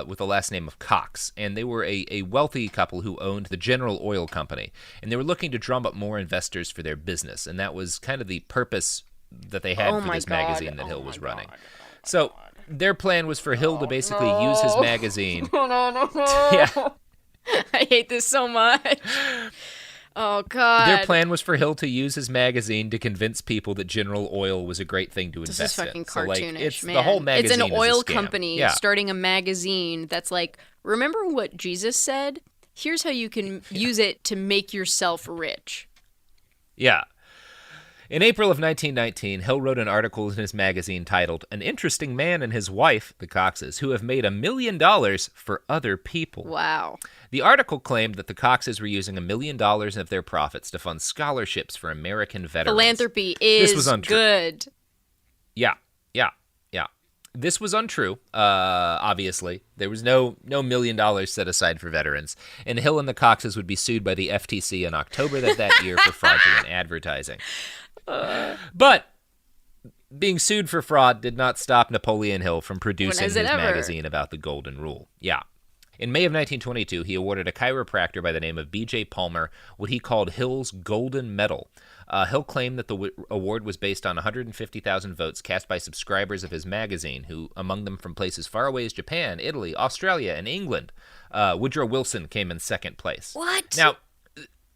with the last name of Cox, and they were a wealthy couple who owned the General Oil Company, and they were looking to drum up more investors for their business, and that was kind of the purpose that they had for this magazine that Hill was running. So their plan was for Hill to basically use his magazine. No. Yeah. I hate this so much. Oh, God. Their plan was for Hill to use his magazine to convince people that General Oil was a great thing to invest in. This is fucking cartoonish, it's man. The whole magazine it's an oil is a scam. company starting a magazine that's like, remember what Jesus said? Here's how you can use it to make yourself rich. Yeah. In April of 1919, Hill wrote an article in his magazine titled, An Interesting Man and His Wife, the Coxes, Who Have Made $1 Million for Other People. Wow. The article claimed that the Coxes were using $1 million of their profits to fund scholarships for American veterans. Philanthropy is this was untrue. Good. Yeah. This was untrue, obviously. There was no $1 million set aside for veterans, and Hill and the Coxes would be sued by the FTC in October of that year for fraudulent advertising. But being sued for fraud did not stop Napoleon Hill from producing his magazine about the Golden Rule. Yeah. In May of 1922, he awarded a chiropractor by the name of B.J. Palmer what he called Hill's Golden Medal. Hill claimed that the award was based on 150,000 votes cast by subscribers of his magazine, who, among them from places far away as Japan, Italy, Australia, and England. Woodrow Wilson came in second place. What? Now,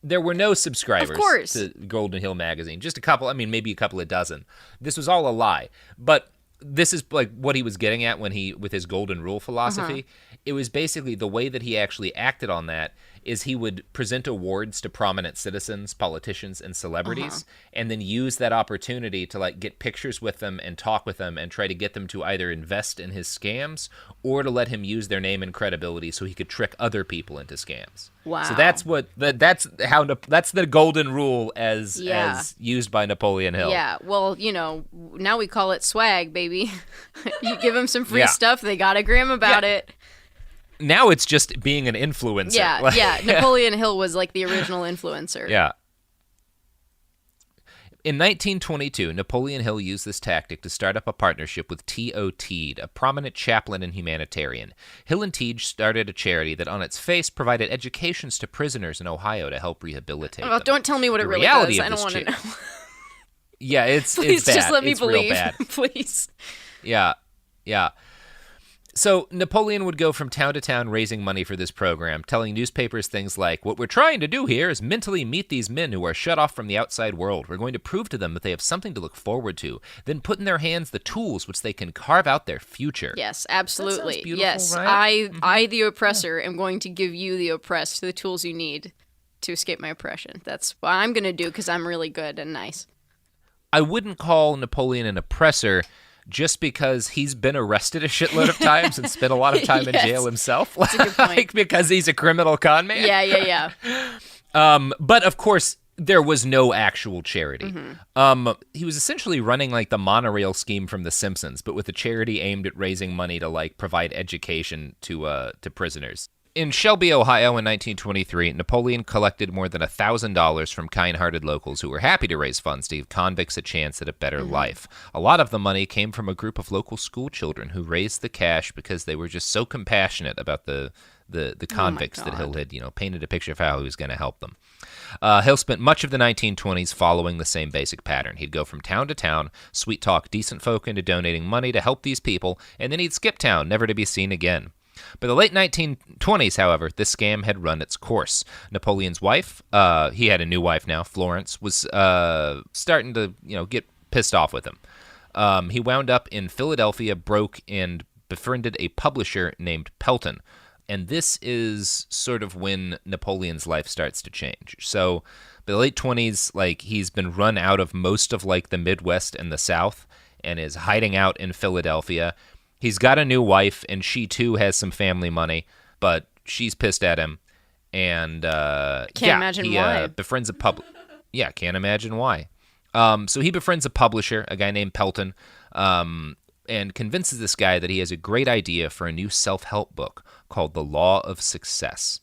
there were no subscribers Of course. to Golden Hill magazine. Just a couple, maybe a couple of dozen. This was all a lie. But this is like what he was getting at with his golden rule philosophy. It was basically the way that he actually acted on that is he would present awards to prominent citizens, politicians, and celebrities, and then use that opportunity to like get pictures with them and talk with them and try to get them to either invest in his scams or to let him use their name and credibility so he could trick other people into scams. Wow. So that's the golden rule as used by Napoleon Hill. Yeah, well, now we call it swag, baby. You give them some free stuff, they got a gram about it. Now it's just being an influencer. Yeah. Napoleon Hill was like the original influencer. Yeah. In 1922, Napoleon Hill used this tactic to start up a partnership with T.O. Teed, a prominent chaplain and humanitarian. Hill and Teed started a charity that on its face provided educations to prisoners in Ohio to help rehabilitate them. Don't tell me what it really does. I don't want to know. Yeah, it's Please bad. just let me it's believe. Real bad. Please. Yeah. So Napoleon would go from town to town raising money for this program, telling newspapers things like, "What we're trying to do here is mentally meet these men who are shut off from the outside world. We're going to prove to them that they have something to look forward to, then put in their hands the tools which they can carve out their future." Yes, absolutely. That sounds beautiful, yes, right? I, the oppressor, am going to give you, the oppressed, the tools you need to escape my oppression. That's what I'm going to do because I'm really good and nice. I wouldn't call Napoleon an oppressor just because he's been arrested a shitload of times and spent a lot of time in jail himself. That's a good point. Like, because he's a criminal con man. Yeah. But of course, there was no actual charity. He was essentially running like the monorail scheme from The Simpsons, but with a charity aimed at raising money to like provide education to prisoners. In Shelby, Ohio in 1923, Napoleon collected more than $1,000 from kind-hearted locals who were happy to raise funds to give convicts a chance at a better life. A lot of the money came from a group of local school children who raised the cash because they were just so compassionate about the convicts that Hill had, painted a picture of how he was going to help them. Hill spent much of the 1920s following the same basic pattern. He'd go from town to town, sweet-talk decent folk into donating money to help these people, and then he'd skip town, never to be seen again. By the late 1920s, however, this scam had run its course. Napoleon's wife, he had a new wife now, Florence, was starting to, get pissed off with him. He wound up in Philadelphia, broke, and befriended a publisher named Pelton. And this is sort of when Napoleon's life starts to change. So by the late 20s, he's been run out of most of, the Midwest and the South and is hiding out in Philadelphia. He's got a new wife, and she, too, has some family money, but she's pissed at him. And, Can't imagine why. Befriends a Yeah, can't imagine why. So he befriends a publisher, a guy named Pelton, and convinces this guy that he has a great idea for a new self-help book called The Law of Success.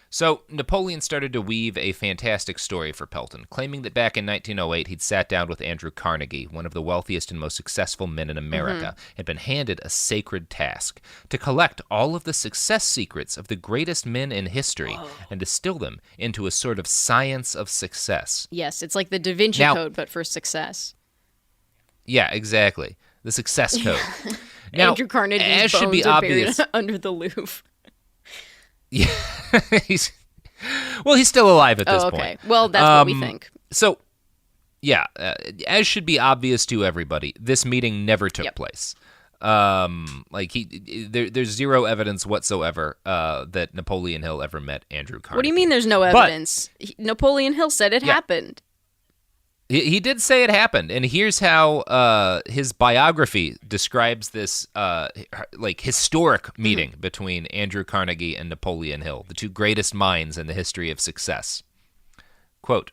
So Napoleon started to weave a fantastic story for Pelton, claiming that back in 1908 he'd sat down with Andrew Carnegie, one of the wealthiest and most successful men in America, and been handed a sacred task to collect all of the success secrets of the greatest men in history and distill them into a sort of science of success. Yes, it's like the Da Vinci Code, but for success. Yeah, exactly. The success code. Now, Andrew Carnegie's as bones should be are obvious, buried under the Louvre. Yeah, he's still alive at this point. Well, that's what we think. So, yeah, as should be obvious to everybody, this meeting never took place. There's zero evidence whatsoever that Napoleon Hill ever met Andrew Carnegie. What do you mean there's no evidence? Napoleon Hill said it happened. He did say it happened, and here's how his biography describes this historic meeting between Andrew Carnegie and Napoleon Hill, the two greatest minds in the history of success. Quote,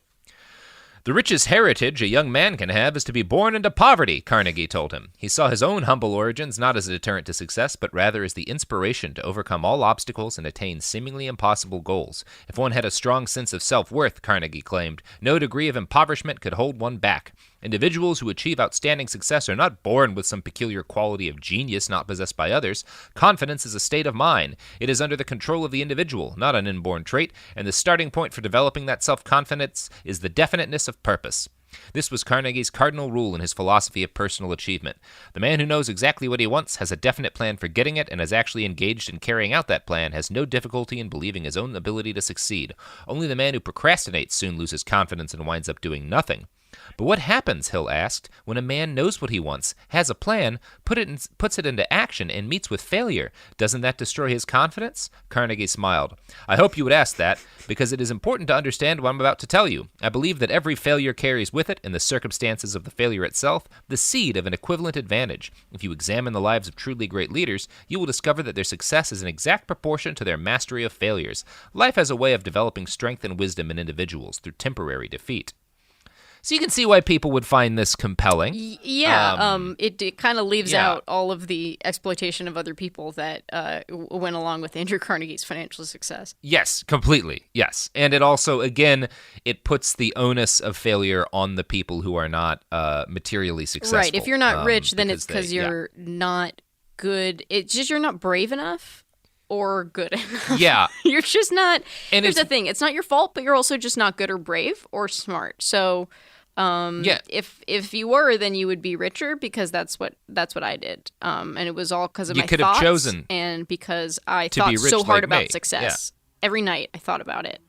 "The richest heritage a young man can have is to be born into poverty," Carnegie told him. He saw his own humble origins not as a deterrent to success, but rather as the inspiration to overcome all obstacles and attain seemingly impossible goals. If one had a strong sense of self-worth, Carnegie claimed, no degree of impoverishment could hold one back. Individuals who achieve outstanding success are not born with some peculiar quality of genius not possessed by others. Confidence is a state of mind. It is under the control of the individual, not an inborn trait, and the starting point for developing that self-confidence is the definiteness of purpose. This was Carnegie's cardinal rule in his philosophy of personal achievement. The man who knows exactly what he wants, has a definite plan for getting it, and is actually engaged in carrying out that plan has no difficulty in believing his own ability to succeed. Only the man who procrastinates soon loses confidence and winds up doing nothing. But what happens, Hill asked, when a man knows what he wants, has a plan, puts it into action, and meets with failure? Doesn't that destroy his confidence? Carnegie smiled. I hope you would ask that, because it is important to understand what I'm about to tell you. I believe that every failure carries with it, in the circumstances of the failure itself, the seed of an equivalent advantage. If you examine the lives of truly great leaders, you will discover that their success is in exact proportion to their mastery of failures. Life has a way of developing strength and wisdom in individuals through temporary defeat. So you can see why people would find this compelling. It kind of leaves out all of the exploitation of other people that went along with Andrew Carnegie's financial success. Yes, completely. Yes. And it also, again, it puts the onus of failure on the people who are not materially successful. Right. If you're not rich, then it's because you're not good. It's just you're not brave enough or good enough. Yeah. You're just not. And here's the thing. It's not your fault, but you're also just not good or brave or smart. So if you were, then you would be richer, because that's what I did. And it was all because of my thoughts. You could have chosen and because I thought so hard about success. Yeah. Every night I thought about it.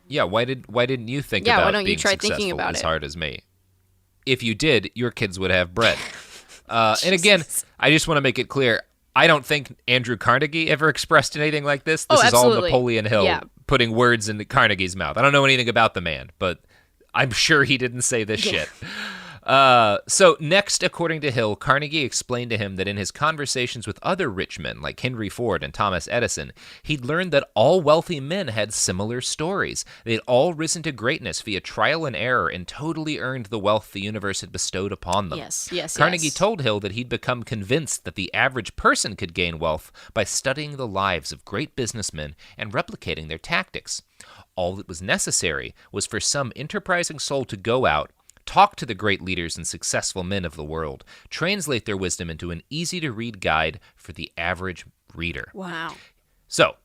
Yeah, why didn't you think about why don't being you try successful thinking about as it? hard as me? If you did, your kids would have bread. And again, I just want to make it clear, I don't think Andrew Carnegie ever expressed anything like this. This is all Napoleon Hill putting words in Carnegie's mouth. I don't know anything about the man, but I'm sure he didn't say this shit. So next, according to Hill, Carnegie explained to him that in his conversations with other rich men like Henry Ford and Thomas Edison, he'd learned that all wealthy men had similar stories. They'd all risen to greatness via trial and error and totally earned the wealth the universe had bestowed upon them. Yes. Carnegie told Hill that he'd become convinced that the average person could gain wealth by studying the lives of great businessmen and replicating their tactics. All that was necessary was for some enterprising soul to go out, talk to the great leaders and successful men of the world, translate their wisdom into an easy-to-read guide for the average reader. Wow. So,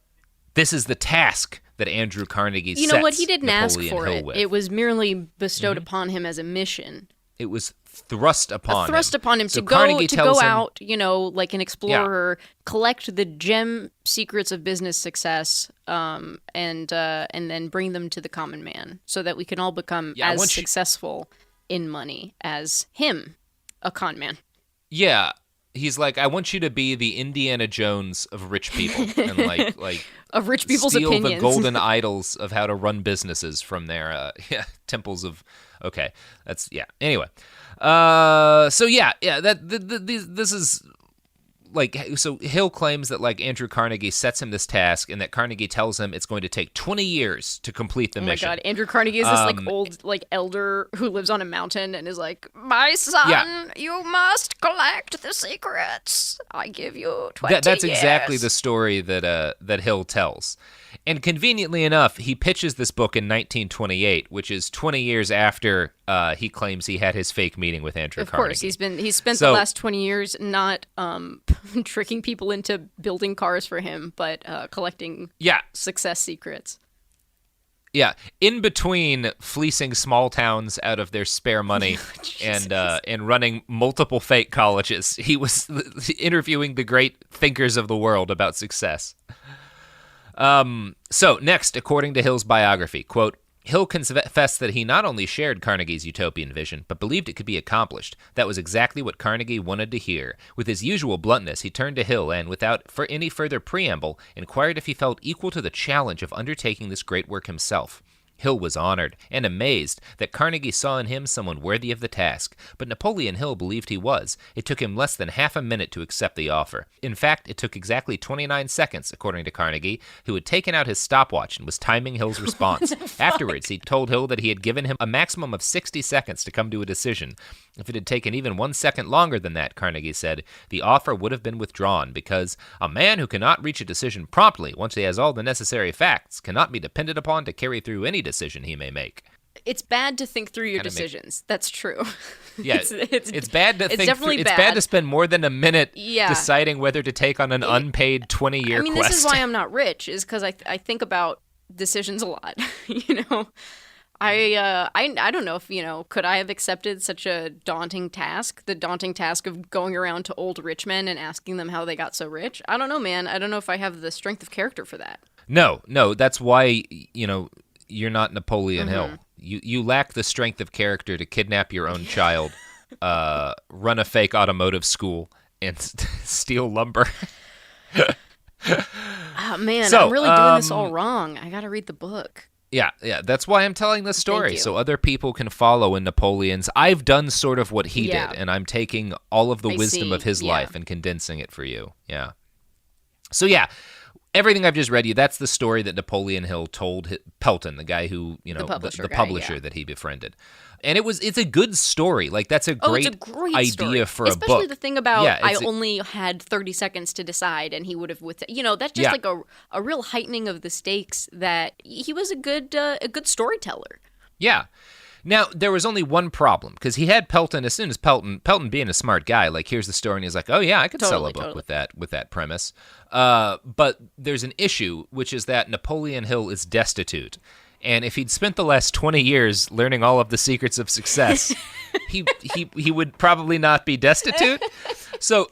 this is the task that Andrew Carnegie sets You know what? He didn't Napoleon ask for Hill it. with. It was merely bestowed upon him as a mission. It was thrust upon him. So to go out, like an explorer, collect the gem secrets of business success, and then bring them to the common man, so that we can all become as successful in money as him, a con man. Yeah. He's like, I want you to be the Indiana Jones of rich people, and like of rich people's steal opinions. the golden idols of how to run businesses from their temples of. Okay, Anyway, this is like, so Hill claims that like Andrew Carnegie sets him this task, and that Carnegie tells him it's going to take 20 years to complete the mission. Oh my God, Andrew Carnegie is this old elder who lives on a mountain and is like, my son, you must collect the secrets. I give you 20 years. That's exactly the story that Hill tells. And conveniently enough, he pitches this book in 1928, which is 20 years after he claims he had his fake meeting with Andrew Carnegie. Of course, he's spent the last 20 years not tricking people into building cars for him, but collecting success secrets. Yeah, in between fleecing small towns out of their spare money and running multiple fake colleges, he was interviewing the great thinkers of the world about success. So next, according to Hill's biography, quote, Hill confessed that he not only shared Carnegie's utopian vision, but believed it could be accomplished. That was exactly what Carnegie wanted to hear. With his usual bluntness, he turned to Hill and, without any further preamble, inquired if he felt equal to the challenge of undertaking this great work himself. Hill was honored and amazed that Carnegie saw in him someone worthy of the task, but Napoleon Hill believed he was. It took him less than half a minute to accept the offer. In fact, it took exactly 29 seconds, according to Carnegie, who had taken out his stopwatch and was timing Hill's response. Afterwards, he told Hill that he had given him a maximum of 60 seconds to come to a decision. If it had taken even 1 second longer than that, Carnegie said, the offer would have been withdrawn, because a man who cannot reach a decision promptly once he has all the necessary facts cannot be depended upon to carry through any decision he may make. It's bad to think through your Kinda decisions. That's true. Yeah, it's bad to think. Definitely It's bad. bad to spend more than a minute Yeah. deciding whether to take on an unpaid 20-year I mean, quest. this is why I'm not rich, is because I think about decisions a lot. You know, I don't know if, you know, could I have accepted such a daunting task, the daunting task of going around to old rich men and asking them how they got so rich? I don't know, man. I don't know if I have the strength of character for that. No, that's why, you know, you're not Napoleon Hill. You lack the strength of character to kidnap your own child, run a fake automotive school, and steal lumber. Oh, man, So, I'm really doing this all wrong. I got to read the book. Yeah, that's why I'm telling this story, you. so other people can follow in Napoleon's. I've done sort of what he Yeah. did, and I'm taking all of the I wisdom see, of his yeah. life and condensing it for you. Yeah. So yeah, everything I've just read you, that's the story that Napoleon Hill told Pelton, the guy who, you know, publisher the guy, publisher yeah. that he befriended. And it's a good story. Like, that's a Oh, great, it's a great idea story. for a book. Especially the thing about Yeah, I it's only had 30 seconds to decide, and he would have you know, that's just Yeah. like a real heightening of the stakes. That he was a good storyteller. Yeah. Now, there was only one problem, because he had Pelton, as soon as Pelton being a smart guy, like, here's the story, and he's like, oh, yeah, I could sell a book with that premise. But there's an issue, which is that Napoleon Hill is destitute. And if he'd spent the last 20 years learning all of the secrets of success, he would probably not be destitute. So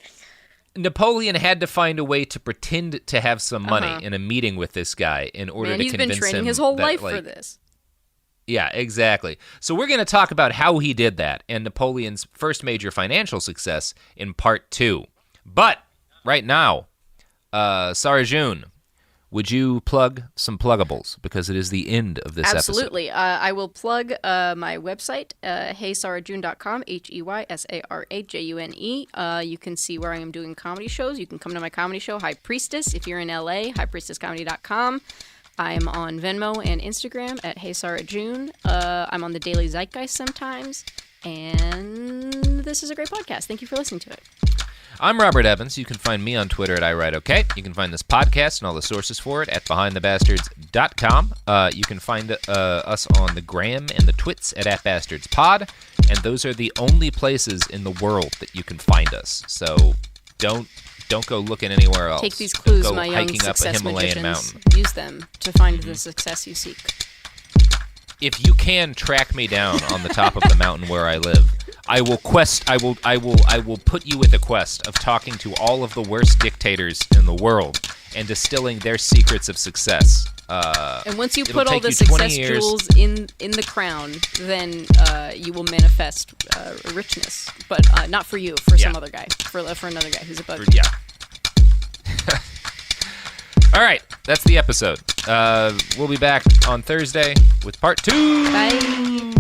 Napoleon had to find a way to pretend to have some money in a meeting with this guy in order Man, to he's convince him been training his whole that, life like, for this. Yeah, exactly. So we're going to talk about how he did that and Napoleon's first major financial success in part 2. But right now, Sara June, would you plug some pluggables? Because it is the end of this episode. Absolutely. I will plug my website, heysarajune.com, HEYSARAJUNE. You can see where I am doing comedy shows. You can come to my comedy show, High Priestess, if you're in LA, highpriestesscomedy.com. I'm on Venmo and Instagram at heysarajune. I'm on the Daily Zeitgeist sometimes. And this is a great podcast. Thank you for listening to it. I'm Robert Evans. You can find me on Twitter at iWriteOK. You can find this podcast and all the sources for it at BehindTheBastards.com. You can find us on the Gram and the Twits at @BastardsPod. And those are the only places in the world that you can find us. So don't go looking anywhere else. Take these clues, Don't go my young hiking up a success Himalayan magicians. mountain. Use them to find the success you seek. If you can track me down on the top of the mountain where I live, I will put you with a quest of talking to all of the worst dictators in the world and distilling their secrets of success. And once you it'll put all take the you 20 success years. jewels in the crown, then you will manifest richness. But not for you, for some other guy, for another guy who's above you. Yeah. All right, that's the episode. We'll be back on Thursday with part 2. Bye.